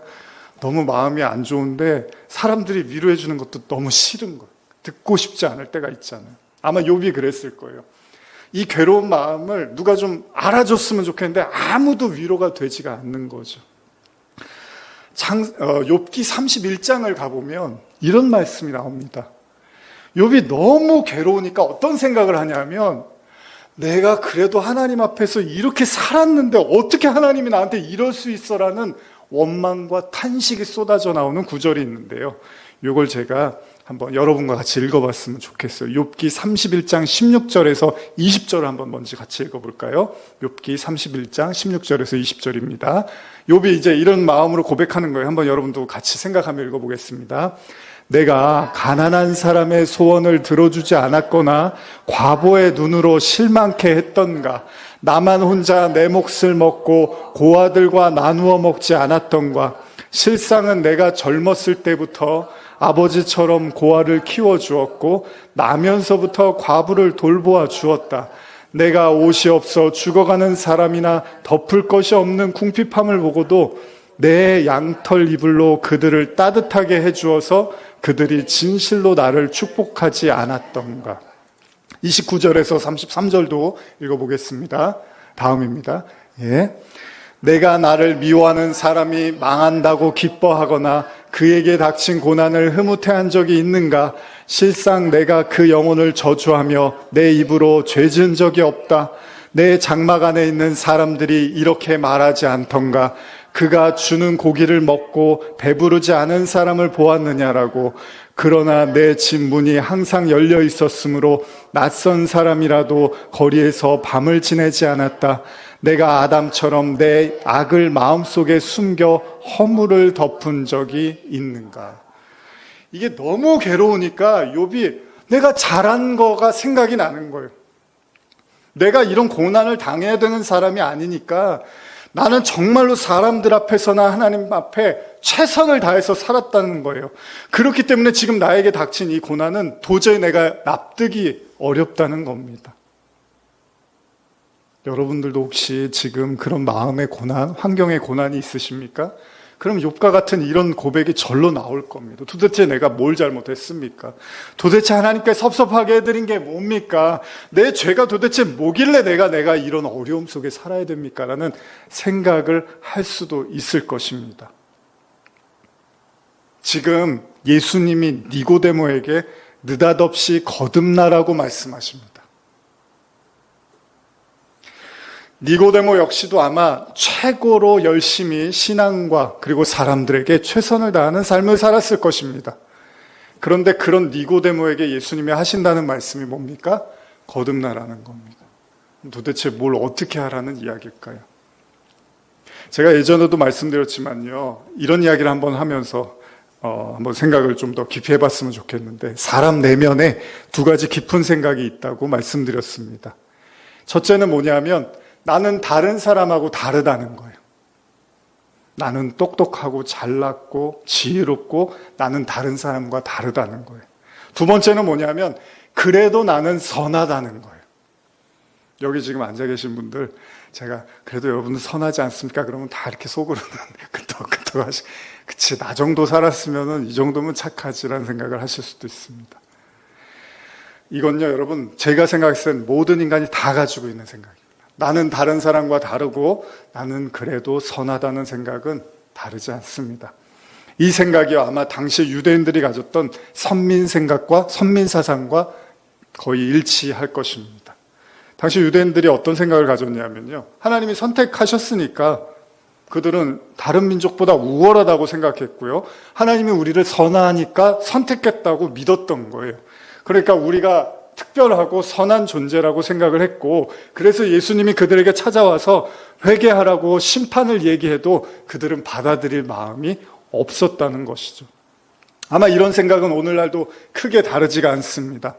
너무 마음이 안 좋은데 사람들이 위로해 주는 것도 너무 싫은 거예요. 듣고 싶지 않을 때가 있잖아요. 아마 욥이 그랬을 거예요. 이 괴로운 마음을 누가 좀 알아줬으면 좋겠는데 아무도 위로가 되지가 않는 거죠. 욥기 31장을 가보면 이런 말씀이 나옵니다. 욥이 너무 괴로우니까 어떤 생각을 하냐면 내가 그래도 하나님 앞에서 이렇게 살았는데 어떻게 하나님이 나한테 이럴 수 있어라는 원망과 탄식이 쏟아져 나오는 구절이 있는데요. 이걸 제가 한번 여러분과 같이 읽어봤으면 좋겠어요. 욥기 31장 16절에서 20절을 한번 먼저 같이 읽어볼까요? 욥기 31장 16절에서 20절입니다. 욥이 이제 이런 마음으로 고백하는 거예요. 한번 여러분도 같이 생각하며 읽어보겠습니다. 내가 가난한 사람의 소원을 들어주지 않았거나 과부의 눈으로 실망케 했던가, 나만 혼자 내 몫을 먹고 고아들과 나누어 먹지 않았던가, 실상은 내가 젊었을 때부터 아버지처럼 고아를 키워주었고 나면서부터 과부를 돌보아 주었다. 내가 옷이 없어 죽어가는 사람이나 덮을 것이 없는 궁핍함을 보고도 내 양털 이불로 그들을 따뜻하게 해주어서 그들이 진실로 나를 축복하지 않았던가. 29절에서 33절도 읽어보겠습니다. 다음입니다. 예. 내가 나를 미워하는 사람이 망한다고 기뻐하거나 그에게 닥친 고난을 흐뭇해한 적이 있는가? 실상 내가 그 영혼을 저주하며 내 입으로 죄 지은 적이 없다. 내 장막 안에 있는 사람들이 이렇게 말하지 않던가? 그가 주는 고기를 먹고 배부르지 않은 사람을 보았느냐라고. 그러나 내 집 문이 항상 열려 있었으므로 낯선 사람이라도 거리에서 밤을 지내지 않았다. 내가 아담처럼 내 악을 마음속에 숨겨 허물을 덮은 적이 있는가. 이게 너무 괴로우니까 욥이 내가 잘한 거가 생각이 나는 거예요. 내가 이런 고난을 당해야 되는 사람이 아니니까 나는 정말로 사람들 앞에서나 하나님 앞에 최선을 다해서 살았다는 거예요. 그렇기 때문에 지금 나에게 닥친 이 고난은 도저히 내가 납득이 어렵다는 겁니다. 여러분들도 혹시 지금 그런 마음의 고난, 환경의 고난이 있으십니까? 그럼 욥과 같은 이런 고백이 절로 나올 겁니다. 도대체 내가 뭘 잘못했습니까? 도대체 하나님께 섭섭하게 해드린 게 뭡니까? 내 죄가 도대체 뭐길래 내가 이런 어려움 속에 살아야 됩니까? 라는 생각을 할 수도 있을 것입니다. 지금 예수님이 니고데모에게 느닷없이 거듭나라고 말씀하십니다. 니고데모 역시도 아마 최고로 열심히 신앙과 그리고 사람들에게 최선을 다하는 삶을 살았을 것입니다. 그런데 그런 니고데모에게 예수님이 하신다는 말씀이 뭡니까? 거듭나라는 겁니다. 도대체 뭘 어떻게 하라는 이야기일까요? 제가 예전에도 말씀드렸지만요, 이런 이야기를 한번 하면서 한번 생각을 좀 더 깊이 해봤으면 좋겠는데, 사람 내면에 두 가지 깊은 생각이 있다고 말씀드렸습니다. 첫째는 뭐냐면 나는 다른 사람하고 다르다는 거예요. 나는 똑똑하고 잘났고 지혜롭고 나는 다른 사람과 다르다는 거예요. 두 번째는 뭐냐면 그래도 나는 선하다는 거예요. 여기 지금 앉아 계신 분들, 제가 그래도 여러분들 선하지 않습니까? 그러면 다 이렇게 속으로는 끄떡끄떡 하시, 그치, 나 정도 살았으면은 이 정도면 착하지라는 생각을 하실 수도 있습니다. 이건요, 여러분, 제가 생각했을 땐 모든 인간이 다 가지고 있는 생각이에요. 나는 다른 사람과 다르고 나는 그래도 선하다는 생각은 다르지 않습니다. 이 생각이 아마 당시 유대인들이 가졌던 선민 생각과 선민 사상과 거의 일치할 것입니다. 당시 유대인들이 어떤 생각을 가졌냐면요, 하나님이 선택하셨으니까 그들은 다른 민족보다 우월하다고 생각했고요. 하나님이 우리를 선하니까 선택했다고 믿었던 거예요. 그러니까 우리가 특별하고 선한 존재라고 생각을 했고, 그래서 예수님이 그들에게 찾아와서 회개하라고 심판을 얘기해도 그들은 받아들일 마음이 없었다는 것이죠. 아마 이런 생각은 오늘날도 크게 다르지가 않습니다.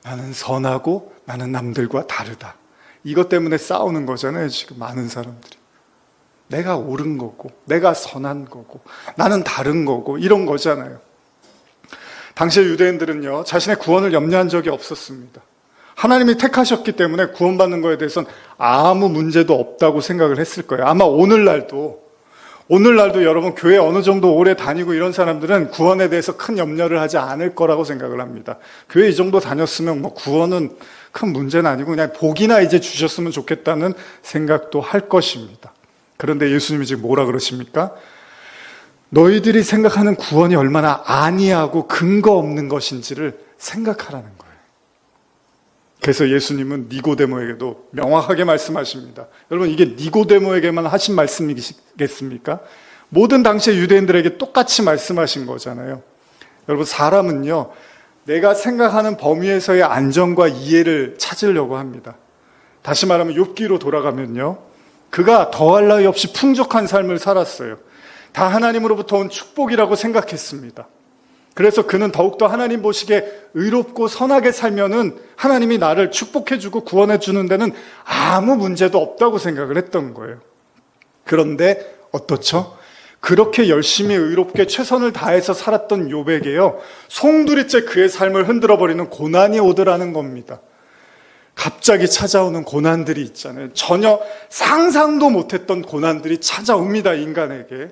나는 선하고 나는 남들과 다르다. 이것 때문에 싸우는 거잖아요, 지금 많은 사람들이. 내가 옳은 거고, 내가 선한 거고, 나는 다른 거고, 이런 거잖아요. 당시의 유대인들은요, 자신의 구원을 염려한 적이 없었습니다. 하나님이 택하셨기 때문에 구원받는 거에 대해서는 아무 문제도 없다고 생각을 했을 거예요. 아마 오늘날도 여러분 교회 어느 정도 오래 다니고 이런 사람들은 구원에 대해서 큰 염려를 하지 않을 거라고 생각을 합니다. 교회 이 정도 다녔으면 뭐 구원은 큰 문제는 아니고 그냥 복이나 이제 주셨으면 좋겠다는 생각도 할 것입니다. 그런데 예수님이 지금 뭐라 그러십니까? 너희들이 생각하는 구원이 얼마나 아니하고 근거 없는 것인지를 생각하라는 거예요. 그래서 예수님은 니고데모에게도 명확하게 말씀하십니다. 여러분, 이게 니고데모에게만 하신 말씀이겠습니까? 모든 당시의 유대인들에게 똑같이 말씀하신 거잖아요. 여러분, 사람은요, 내가 생각하는 범위에서의 안정과 이해를 찾으려고 합니다. 다시 말하면 욥기로 돌아가면요, 그가 더할 나위 없이 풍족한 삶을 살았어요. 다 하나님으로부터 온 축복이라고 생각했습니다. 그래서 그는 더욱더 하나님 보시기에 의롭고 선하게 살면은 하나님이 나를 축복해주고 구원해주는 데는 아무 문제도 없다고 생각을 했던 거예요. 그런데 어떻죠? 그렇게 열심히 의롭게 최선을 다해서 살았던 욥에게요, 송두리째 그의 삶을 흔들어버리는 고난이 오더라는 겁니다. 갑자기 찾아오는 고난들이 있잖아요. 전혀 상상도 못했던 고난들이 찾아옵니다, 인간에게.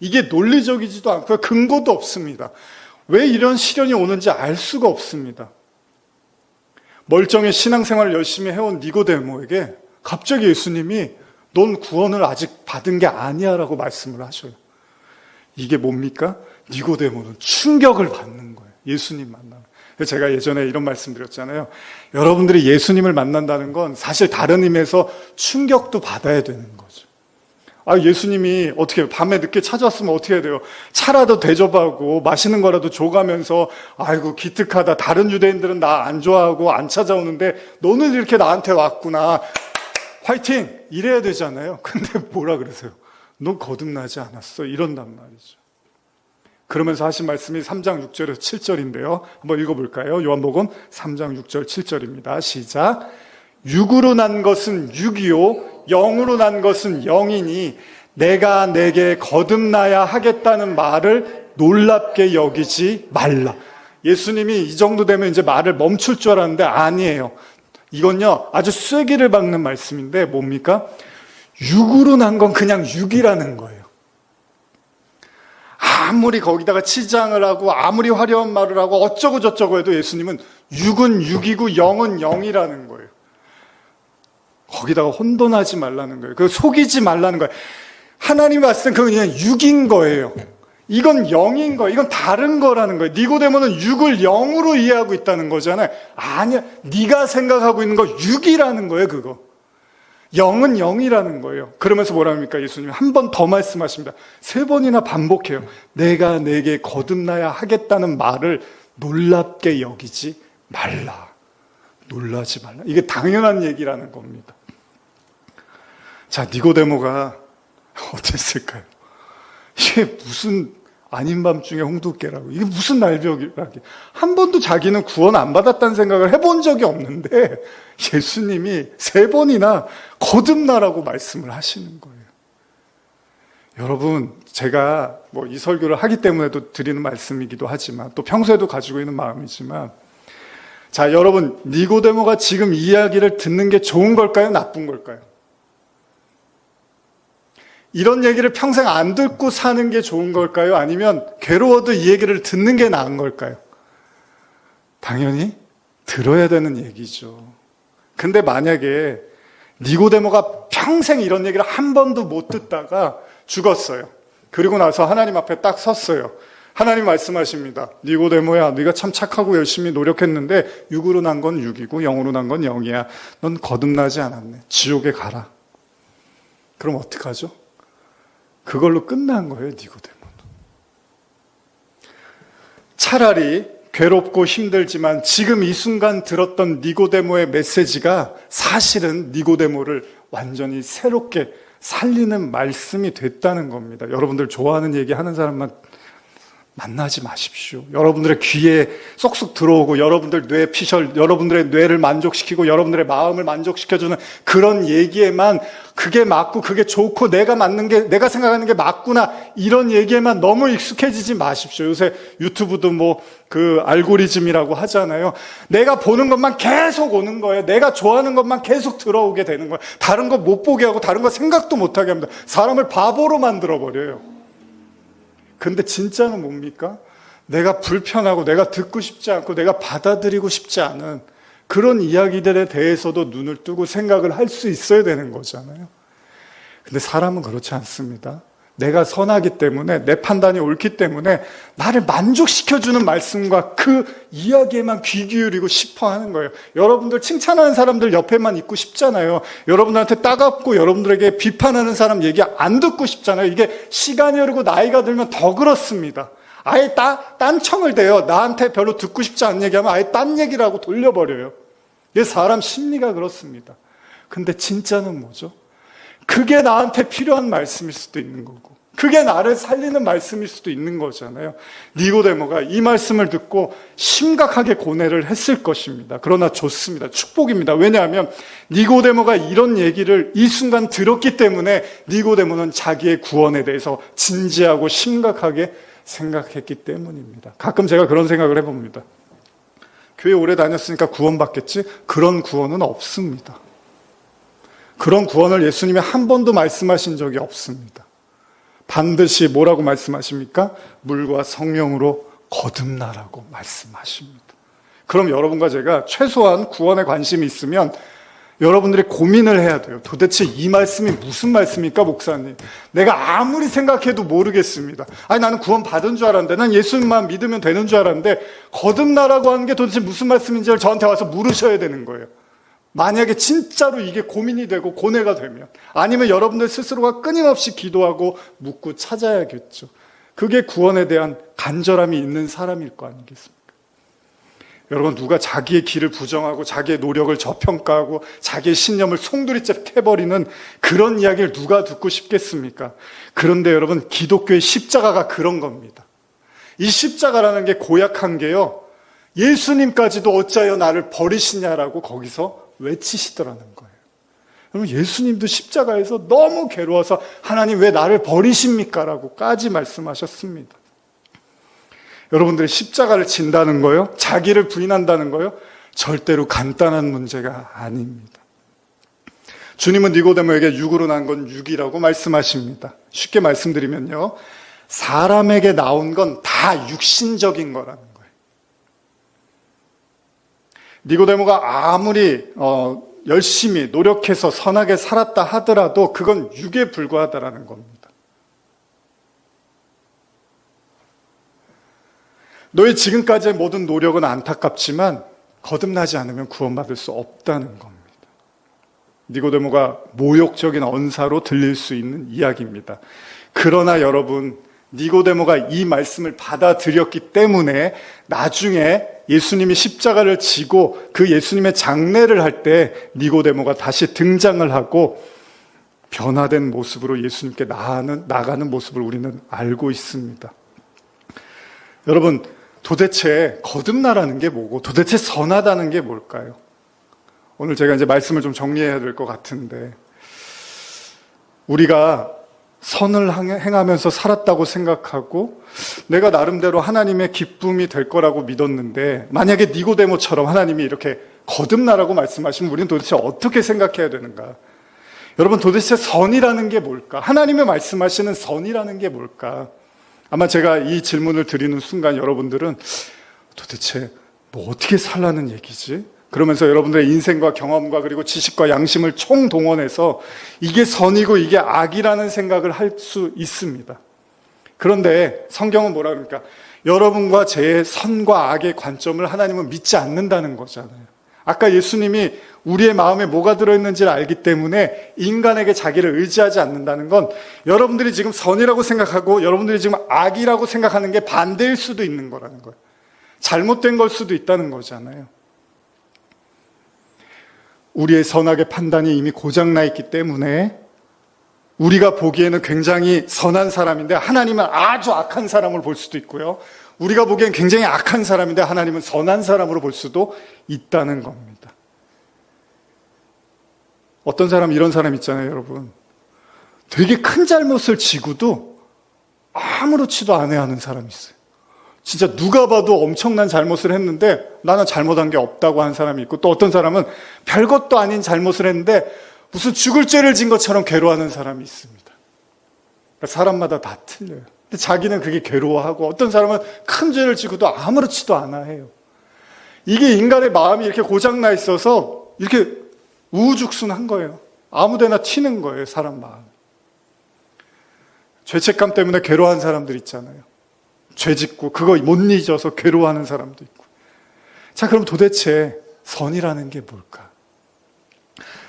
이게 논리적이지도 않고요, 근거도 없습니다. 왜 이런 시련이 오는지 알 수가 없습니다. 멀쩡히 신앙생활을 열심히 해온 니고데모에게 갑자기 예수님이 넌 구원을 아직 받은 게 아니야 라고 말씀을 하셔요. 이게 뭡니까? 니고데모는 충격을 받는 거예요. 예수님 만나면. 제가 예전에 이런 말씀 드렸잖아요. 여러분들이 예수님을 만난다는 건 사실 다른 의미에서 충격도 받아야 되는 거죠. 예수님이 어떻게 밤에 늦게 찾아왔으면 어떻게 해야 돼요? 차라도 대접하고 맛있는 거라도 줘가면서 아이고 기특하다. 다른 유대인들은 나 안 좋아하고 안 찾아오는데 너는 이렇게 나한테 왔구나. 화이팅! 이래야 되잖아요. 근데 뭐라 그러세요? 너 거듭나지 않았어. 이런단 말이죠. 그러면서 하신 말씀이 3장 6절에서 7절인데요. 한번 읽어볼까요? 요한복음 3장 6절 7절입니다. 시작. 육으로 난 것은 육이요 영으로 난 것은 영이니 내가 내게 거듭나야 하겠다는 말을 놀랍게 여기지 말라. 예수님이 이 정도 되면 이제 말을 멈출 줄 알았는데 아니에요. 이건요 아주 쐐기를 박는 말씀인데 뭡니까? 육으로 난 건 그냥 육이라는 거예요. 아무리 거기다가 치장을 하고 아무리 화려한 말을 하고 어쩌고 저쩌고 해도 예수님은 육은 육이고 영은 영이라는 거예요. 거기다가 혼돈하지 말라는 거예요. 그 속이지 말라는 거예요. 하나님이 봤을 땐 그건 그냥 육인 거예요. 이건 영인 거예요. 이건 다른 거라는 거예요. 니고데모는 육을 영으로 이해하고 있다는 거잖아요. 아니야. 네가 생각하고 있는 거 육이라는 거예요. 그거. 영은 영이라는 거예요. 그러면서 뭐라 합니까? 예수님이 한 번 더 말씀하십니다. 3번이나 반복해요. 내가 내게 거듭나야 하겠다는 말을 놀랍게 여기지 말라. 놀라지 말라. 이게 당연한 얘기라는 겁니다. 자, 니고데모가 어땠을까요? 이게 무슨 아닌 밤중에 홍두깨라고. 이게 무슨 날벼락이. 한 번도 자기는 구원 안 받았다는 생각을 해본 적이 없는데 예수님이 3번이나 거듭나라고 말씀을 하시는 거예요. 여러분, 제가 뭐 이 설교를 하기 때문에도 드리는 말씀이기도 하지만 또 평소에도 가지고 있는 마음이지만 자, 여러분, 니고데모가 지금 이 이야기를 듣는 게 좋은 걸까요? 나쁜 걸까요? 이런 얘기를 평생 안 듣고 사는 게 좋은 걸까요? 아니면 괴로워도 이 얘기를 듣는 게 나은 걸까요? 당연히 들어야 되는 얘기죠. 근데 만약에 니고데모가 평생 이런 얘기를 한 번도 못 듣다가 죽었어요. 그리고 나서 하나님 앞에 딱 섰어요. 하나님 말씀하십니다. 니고데모야, 네가 참 착하고 열심히 노력했는데 육으로 난 건 육이고 영으로 난 건 영이야. 넌 거듭나지 않았네. 지옥에 가라. 그럼 어떡하죠? 그걸로 끝난 거예요, 니고데모는. 차라리 괴롭고 힘들지만 지금 이 순간 들었던 니고데모의 메시지가 사실은 니고데모를 완전히 새롭게 살리는 말씀이 됐다는 겁니다. 여러분들 좋아하는 얘기 하는 사람만 만나지 마십시오. 여러분들의 귀에 쏙쏙 들어오고 여러분들 뇌 피셜, 여러분들의 뇌를 만족시키고 여러분들의 마음을 만족시켜주는 그런 얘기에만 그게 맞고 그게 좋고 내가 맞는 게, 내가 생각하는 게 맞구나 이런 얘기에만 너무 익숙해지지 마십시오. 요새 유튜브도 그 알고리즘이라고 하잖아요. 내가 보는 것만 계속 오는 거예요. 내가 좋아하는 것만 계속 들어오게 되는 거예요. 다른 거 못 보게 하고 다른 거 생각도 못 하게 합니다. 사람을 바보로 만들어 버려요. 근데 진짜는 뭡니까? 내가 불편하고 내가 듣고 싶지 않고 내가 받아들이고 싶지 않은 그런 이야기들에 대해서도 눈을 뜨고 생각을 할 수 있어야 되는 거잖아요. 근데 사람은 그렇지 않습니다. 내가 선하기 때문에 내 판단이 옳기 때문에 나를 만족시켜주는 말씀과 그 이야기에만 귀 기울이고 싶어 하는 거예요. 여러분들 칭찬하는 사람들 옆에만 있고 싶잖아요. 여러분들한테 따갑고 여러분들에게 비판하는 사람 얘기 안 듣고 싶잖아요. 이게 시간이 흐르고 나이가 들면 더 그렇습니다. 아예 딴청을 대요. 나한테 별로 듣고 싶지 않은 얘기하면 아예 딴 얘기라고 돌려버려요. 이게 사람 심리가 그렇습니다. 근데 진짜는 뭐죠? 그게 나한테 필요한 말씀일 수도 있는 거고 그게 나를 살리는 말씀일 수도 있는 거잖아요. 니고데모가 이 말씀을 듣고 심각하게 고뇌를 했을 것입니다. 그러나 좋습니다. 축복입니다. 왜냐하면 니고데모가 이런 얘기를 이 순간 들었기 때문에 니고데모는 자기의 구원에 대해서 진지하고 심각하게 생각했기 때문입니다. 가끔 제가 그런 생각을 해봅니다. 교회 오래 다녔으니까 구원받겠지? 그런 구원은 없습니다. 그런 구원을 예수님이 한 번도 말씀하신 적이 없습니다. 반드시 뭐라고 말씀하십니까? 물과 성령으로 거듭나라고 말씀하십니다. 그럼 여러분과 제가 최소한 구원에 관심이 있으면 여러분들이 고민을 해야 돼요. 도대체 이 말씀이 무슨 말씀입니까, 목사님? 내가 아무리 생각해도 모르겠습니다. 아니, 나는 구원 받은 줄 알았는데, 난 예수님만 믿으면 되는 줄 알았는데, 거듭나라고 하는 게 도대체 무슨 말씀인지를 저한테 와서 물으셔야 되는 거예요. 만약에 진짜로 이게 고민이 되고 고뇌가 되면, 아니면 여러분들 스스로가 끊임없이 기도하고 묻고 찾아야겠죠. 그게 구원에 대한 간절함이 있는 사람일 거 아니겠습니까? 여러분, 누가 자기의 길을 부정하고 자기의 노력을 저평가하고 자기의 신념을 송두리째 캐버리는 그런 이야기를 누가 듣고 싶겠습니까? 그런데 여러분, 기독교의 십자가가 그런 겁니다. 이 십자가라는 게 고약한 게요, 예수님까지도 어찌하여 나를 버리시냐라고 거기서 외치시더라는 거예요. 여러분, 예수님도 십자가에서 너무 괴로워서 하나님 왜 나를 버리십니까? 라고까지 말씀하셨습니다. 여러분들이 십자가를 진다는 거요, 자기를 부인한다는 거요, 절대로 간단한 문제가 아닙니다. 주님은 니고데모에게 육으로 난 건 육이라고 말씀하십니다. 쉽게 말씀드리면요, 사람에게 나온 건 다 육신적인 거라는 거예요. 니고데모가 아무리 열심히 노력해서 선하게 살았다 하더라도 그건 육에 불과하다라는 겁니다. 너의 지금까지의 모든 노력은 안타깝지만 거듭나지 않으면 구원받을 수 없다는 겁니다. 니고데모가 모욕적인 언사로 들릴 수 있는 이야기입니다. 그러나 여러분, 니고데모가 이 말씀을 받아들였기 때문에 나중에 예수님이 십자가를 지고 그 예수님의 장례를 할 때 니고데모가 다시 등장을 하고 변화된 모습으로 예수님께 나가는 모습을 우리는 알고 있습니다. 여러분, 도대체 거듭나라는 게 뭐고 도대체 선하다는 게 뭘까요? 오늘 제가 이제 말씀을 좀 정리해야 될 것 같은데, 우리가 선을 행하면서 살았다고 생각하고 내가 나름대로 하나님의 기쁨이 될 거라고 믿었는데, 만약에 니고데모처럼 하나님이 이렇게 거듭나라고 말씀하시면 우리는 도대체 어떻게 생각해야 되는가? 여러분, 도대체 선이라는 게 뭘까? 하나님의 말씀하시는 선이라는 게 뭘까? 아마 제가 이 질문을 드리는 순간 여러분들은 도대체 뭐 어떻게 살라는 얘기지? 그러면서 여러분들의 인생과 경험과 그리고 지식과 양심을 총동원해서 이게 선이고 이게 악이라는 생각을 할 수 있습니다. 그런데 성경은 뭐라 그러니까? 여러분과 제 선과 악의 관점을 하나님은 믿지 않는다는 거잖아요. 아까 예수님이 우리의 마음에 뭐가 들어있는지를 알기 때문에 인간에게 자기를 의지하지 않는다는 건 여러분들이 지금 선이라고 생각하고 여러분들이 지금 악이라고 생각하는 게 반대일 수도 있는 거라는 거예요. 잘못된 걸 수도 있다는 거잖아요. 우리의 선악의 판단이 이미 고장나 있기 때문에 우리가 보기에는 굉장히 선한 사람인데 하나님은 아주 악한 사람으로 볼 수도 있고요. 우리가 보기엔 굉장히 악한 사람인데 하나님은 선한 사람으로 볼 수도 있다는 겁니다. 어떤 사람 이런 사람 있잖아요, 여러분. 되게 큰 잘못을 지고도 아무렇지도 않아 하는 사람이 있어요. 진짜 누가 봐도 엄청난 잘못을 했는데 나는 잘못한 게 없다고 하는 사람이 있고, 또 어떤 사람은 별것도 아닌 잘못을 했는데 무슨 죽을 죄를 진 것처럼 괴로워하는 사람이 있습니다. 그러니까 사람마다 다 틀려요. 근데 자기는 그게 괴로워하고, 어떤 사람은 큰 죄를 지고도 아무렇지도 않아 해요. 이게 인간의 마음이 이렇게 고장나 있어서 이렇게 우후죽순한 거예요. 아무데나 튀는 거예요, 사람 마음. 죄책감 때문에 괴로워하는 사람들 있잖아요. 죄 짓고 그거 못 잊어서 괴로워하는 사람도 있고. 자, 그럼 도대체 선이라는 게 뭘까?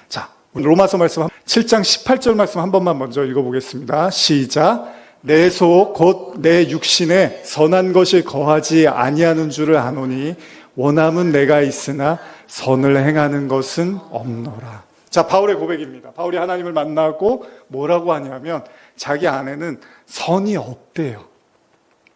자, 로마서 말씀 7장 18절 말씀 한 번만 먼저 읽어보겠습니다. 시작. 내 속 곧 내 육신에 선한 것이 거하지 아니하는 줄을 아노니 원함은 내가 있으나 선을 행하는 것은 없노라. 자, 바울의 고백입니다. 바울이 하나님을 만나고 뭐라고 하냐면 자기 안에는 선이 없대요.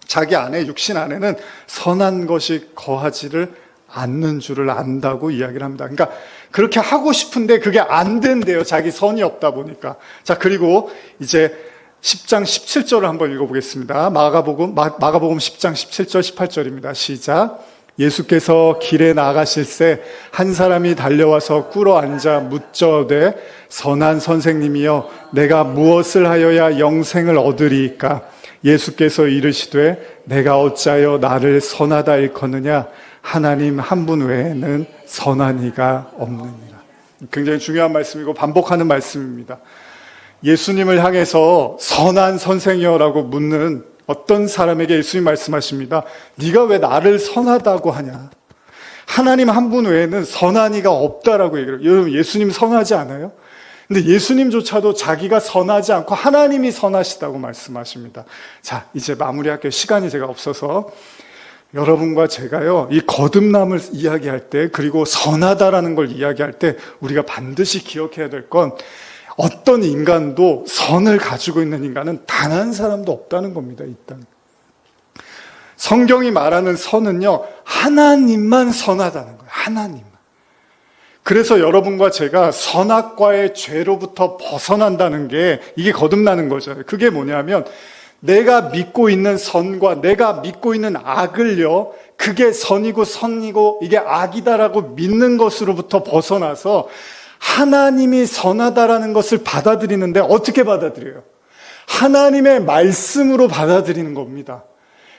자기 안에, 육신 안에는 선한 것이 거하지를 않는 줄을 안다고 이야기를 합니다. 그러니까 그렇게 하고 싶은데 그게 안 된대요. 자기 선이 없다 보니까. 자, 그리고 이제 10장 17절을 한번 읽어보겠습니다. 마가복음 10장 17절 18절입니다. 시작. 예수께서 길에 나가실새 한 사람이 달려와서 꿇어 앉아 묻저되 선한 선생님이여 내가 무엇을 하여야 영생을 얻으리이까? 예수께서 이르시되 내가 어찌하여 나를 선하다 일컫느냐? 하나님 한 분 외에는 선한 이가 없느니라. 굉장히 중요한 말씀이고 반복하는 말씀입니다. 예수님을 향해서 선한 선생이여라고 묻는 어떤 사람에게 예수님 말씀하십니다. 네가 왜 나를 선하다고 하냐? 하나님 한 분 외에는 선한 이가 없다라고 얘기해요. 여러분, 예수님 선하지 않아요? 근데 예수님조차도 자기가 선하지 않고 하나님이 선하시다고 말씀하십니다. 자, 이제 마무리할게요. 시간이 제가 없어서. 여러분과 제가요, 이 거듭남을 이야기할 때, 그리고 선하다라는 걸 이야기할 때 우리가 반드시 기억해야 될 건 어떤 인간도 선을 가지고 있는 인간은 단 한 사람도 없다는 겁니다. 일단 성경이 말하는 선은요, 하나님만 선하다는 거예요. 하나님만. 그래서 여러분과 제가 선악과의 죄로부터 벗어난다는 게 이게 거듭나는 거죠. 그게 뭐냐면 내가 믿고 있는 선과 내가 믿고 있는 악을요, 그게 선이고 선이고 이게 악이다라고 믿는 것으로부터 벗어나서 하나님이 선하다라는 것을 받아들이는데 어떻게 받아들여요? 하나님의 말씀으로 받아들이는 겁니다.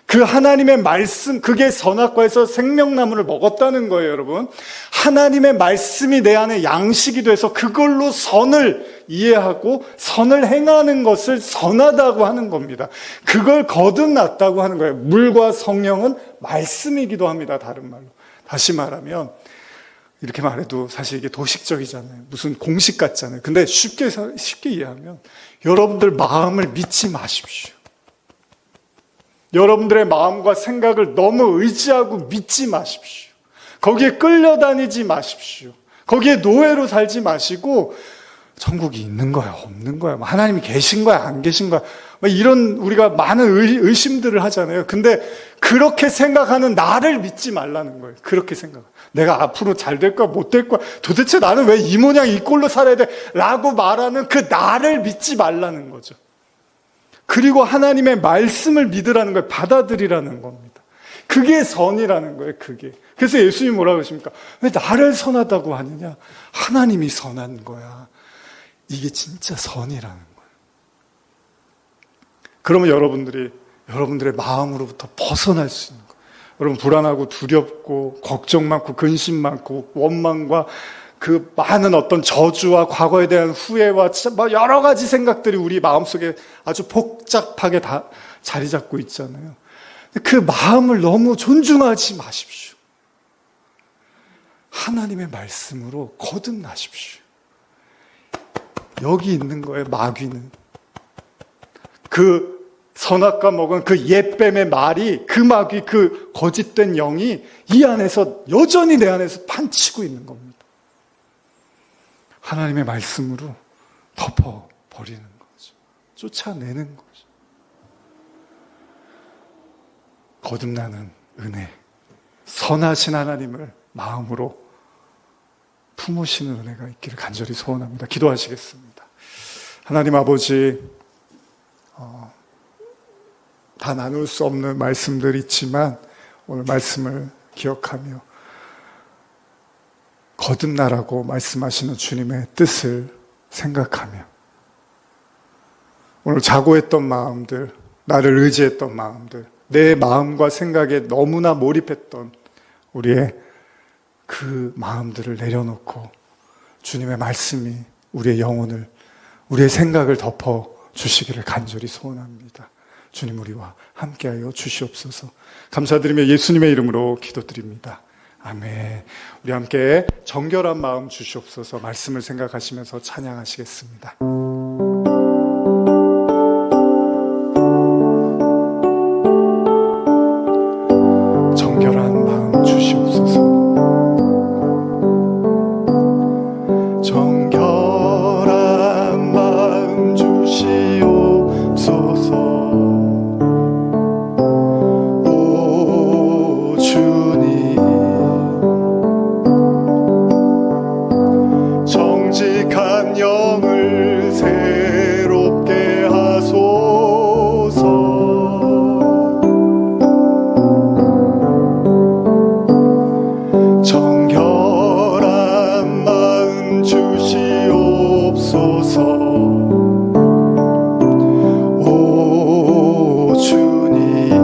그 하나님의 말씀, 그게 선악과에서 생명나무를 먹었다는 거예요, 여러분. 하나님의 말씀이 내 안에 양식이 돼서 그걸로 선을 이해하고 선을 행하는 것을 선하다고 하는 겁니다. 그걸 거듭났다고 하는 거예요. 물과 성령은 말씀이기도 합니다, 다른 말로. 다시 말하면 이렇게 말해도 사실 이게 도식적이잖아요. 무슨 공식 같잖아요. 근데 쉽게 이해하면 여러분들 마음을 믿지 마십시오. 여러분들의 마음과 생각을 너무 의지하고 믿지 마십시오. 거기에 끌려다니지 마십시오. 거기에 노예로 살지 마시고 천국이 있는 거야, 없는 거야, 하나님이 계신 거야, 안 계신 거야, 이런 우리가 많은 의심들을 하잖아요. 근데 그렇게 생각하는 나를 믿지 말라는 거예요. 그렇게 생각. 내가 앞으로 잘 될 거야, 못 될 거야, 도대체 나는 왜 이 모양 이 꼴로 살아야 돼? 라고 말하는 그 나를 믿지 말라는 거죠. 그리고 하나님의 말씀을 믿으라는 거예요. 받아들이라는 겁니다. 그게 선이라는 거예요, 그게. 그래서 예수님이 뭐라고 하십니까? 왜 나를 선하다고 하느냐? 하나님이 선한 거야. 이게 진짜 선이라는 거예요. 그러면 여러분들의 마음으로부터 벗어날 수 있는 거예요. 여러분, 불안하고 두렵고 걱정 많고 근심 많고 원망과 그 많은 어떤 저주와 과거에 대한 후회와 여러 가지 생각들이 우리 마음속에 아주 복잡하게 다 자리 잡고 있잖아요. 그 마음을 너무 존중하지 마십시오. 하나님의 말씀으로 거듭나십시오. 여기 있는 거예요. 마귀는 그 선악과 먹은 그 옛뱀의 말이, 그 마귀, 그 거짓된 영이 이 안에서 여전히 내 안에서 판치고 있는 겁니다. 하나님의 말씀으로 덮어버리는 거죠. 쫓아내는 거죠. 거듭나는 은혜, 선하신 하나님을 마음으로 품으시는 은혜가 있기를 간절히 소원합니다. 기도하시겠습니다. 하나님 아버지, 다 나눌 수 없는 말씀들이 있지만 오늘 말씀을 기억하며 거듭나라고 말씀하시는 주님의 뜻을 생각하며 오늘 자고했던 마음들, 나를 의지했던 마음들, 내 마음과 생각에 너무나 몰입했던 우리의 그 마음들을 내려놓고 주님의 말씀이 우리의 영혼을, 우리의 생각을 덮어 주시기를 간절히 소원합니다. 주님 우리와 함께하여 주시옵소서. 감사드리며 예수님의 이름으로 기도드립니다. 아멘. 우리 함께 정결한 마음 주시옵소서. 말씀을 생각하시면서 찬양하시겠습니다. 정결한 마음 주시옵소서. 정결한 마음 주시옵소서. 영을 새롭게 하소서. 정결한 마음 주시옵소서. 오 주님,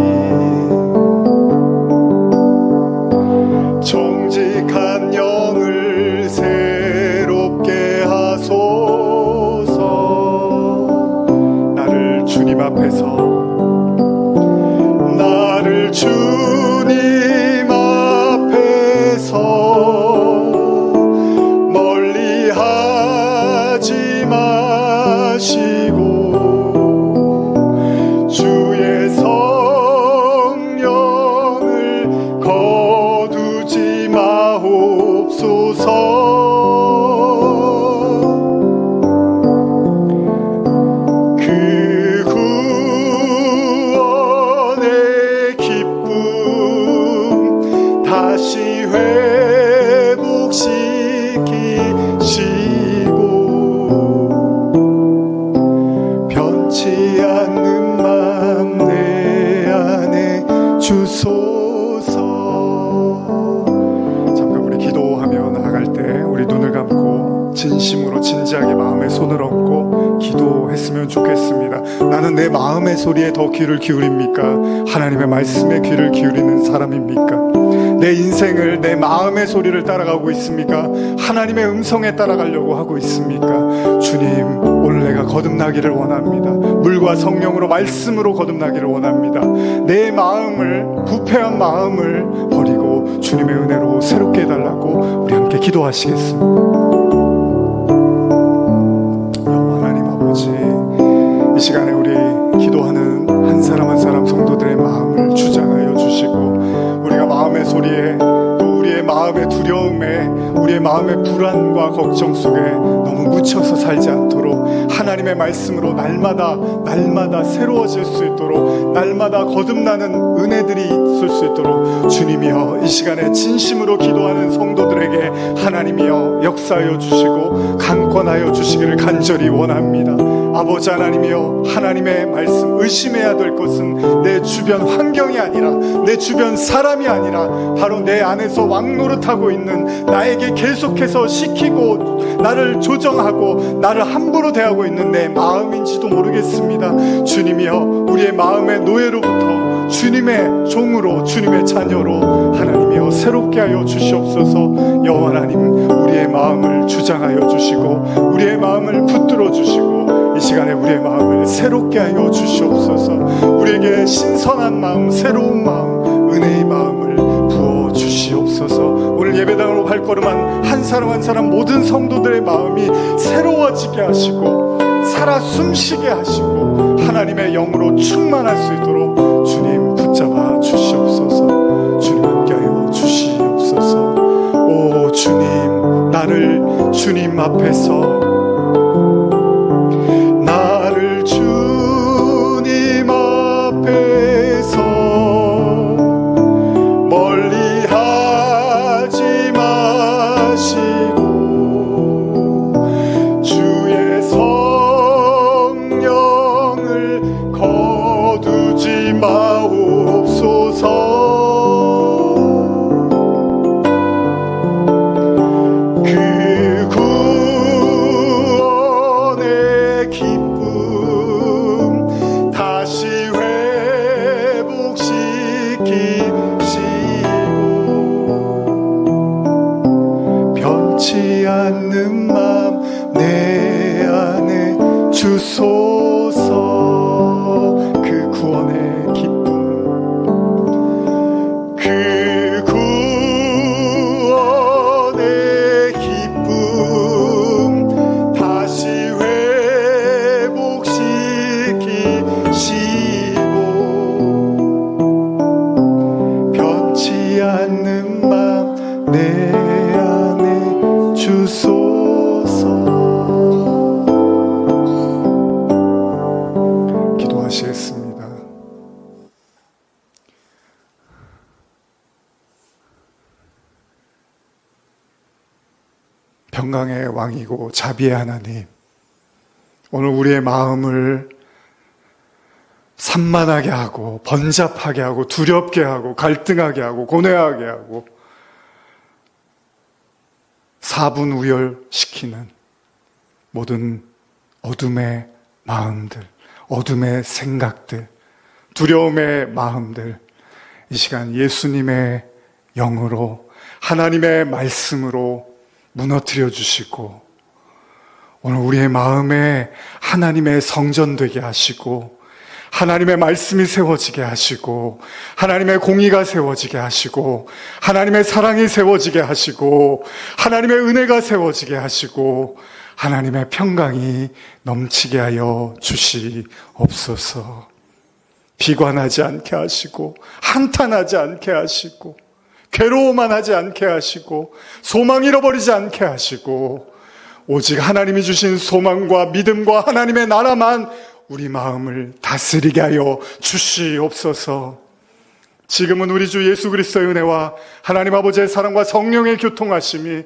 정직한 영을 새롭게 하소서. 나를 주님 앞에서, 나를 주님 앞에서 멀리 하지 마시고 주의 성령을 거두지 마옵소서. 다시 회복시키시고 변치 않는 마음 내 안에 주소서. 잠깐 우리 기도하며 나아갈 때 우리 눈을 감고 진심으로 진지하게 마음에 손을 얹고 기도했으면 좋겠습니다. 나는 내 마음의 소리에 더 귀를 기울입니까? 하나님의 말씀에 귀를 기울이는 사람입니까? 내 인생을 내 마음의 소리를 따라가고 있습니까? 하나님의 음성에 따라가려고 하고 있습니까? 주님, 오늘 내가 거듭나기를 원합니다. 물과 성령으로, 말씀으로 거듭나기를 원합니다. 내 마음을, 부패한 마음을 버리고 주님의 은혜로 새롭게 해달라고 우리 함께 기도하시겠습니다. 하나님 아버지, 이 시간에 우리 기도하는 한 사람 한 사람 성도들의 마음을 주장하여 주시고, 우리가 마음의 소리에, 또 우리의 마음의 두려움에, 우리의 마음의 불안과 걱정 속에 너무 묻혀서 살지 않도록 하나님의 말씀으로 날마다 새로워질 수 있도록, 날마다 거듭나는 은혜들이 있을 수 있도록 주님이여, 이 시간에 진심으로 기도하는 성도들에게 하나님이여 역사하여 주시고 강권하여 주시기를 간절히 원합니다. 아버지 하나님이여, 하나님의 말씀, 의심해야 될 것은 내 주변 환경이 아니라, 내 주변 사람이 아니라 바로 내 안에서 왕노릇하고 있는, 나에게 계속해서 시키고 나를 조정하고 나를 함부로 대하고 있는 내 마음인지도 모르겠습니다. 주님이여, 우리의 마음의 노예로부터 주님의 종으로, 주님의 자녀로 하나님이여 새롭게 하여 주시옵소서. 여호와 하나님, 우리의 마음을 주장하여 주시고 우리의 마음을 붙들어 주시고 이 시간에 우리의 마음을 새롭게 하여 주시옵소서. 우리에게 신선한 마음, 새로운 마음, 은혜의 마음을 부어 주시옵소서. 주시옵소서. 오늘 예배당으로 발걸음한 한 사람 한 사람 모든 성도들의 마음이 새로워지게 하시고 살아 숨쉬게 하시고 하나님의 영으로 충만할 수 있도록 주님 붙잡아 주시옵소서. 주님 함께하여 주시옵소서. 오 주님, 나를 주님 앞에서 평강의 왕이고 자비의 하나님, 오늘 우리의 마음을 산만하게 하고 번잡하게 하고 두렵게 하고 갈등하게 하고 고뇌하게 하고 사분우열시키는 모든 어둠의 마음들, 어둠의 생각들, 두려움의 마음들, 이 시간 예수님의 영으로 하나님의 말씀으로 무너뜨려 주시고 오늘 우리의 마음에 하나님의 성전 되게 하시고 하나님의 말씀이 세워지게 하시고 하나님의 공의가 세워지게 하시고 하나님의 사랑이 세워지게 하시고 하나님의 은혜가 세워지게 하시고 하나님의 평강이 넘치게 하여 주시옵소서. 비관하지 않게 하시고 한탄하지 않게 하시고 괴로워만 하지 않게 하시고 소망 잃어버리지 않게 하시고 오직 하나님이 주신 소망과 믿음과 하나님의 나라만 우리 마음을 다스리게 하여 주시옵소서. 지금은 우리 주 예수 그리스도의 은혜와 하나님 아버지의 사랑과 성령의 교통하심이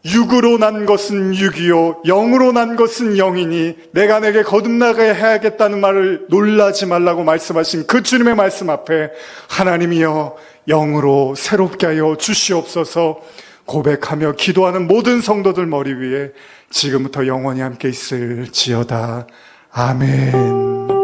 육으로 난 것은 육이요 영으로 난 것은 영이니 내가 내게 거듭나게 해야겠다는 말을 놀라지 말라고 말씀하신 그 주님의 말씀 앞에 하나님이여 영으로 새롭게 하여 주시옵소서. 고백하며 기도하는 모든 성도들 머리 위에 지금부터 영원히 함께 있을지어다. 아멘.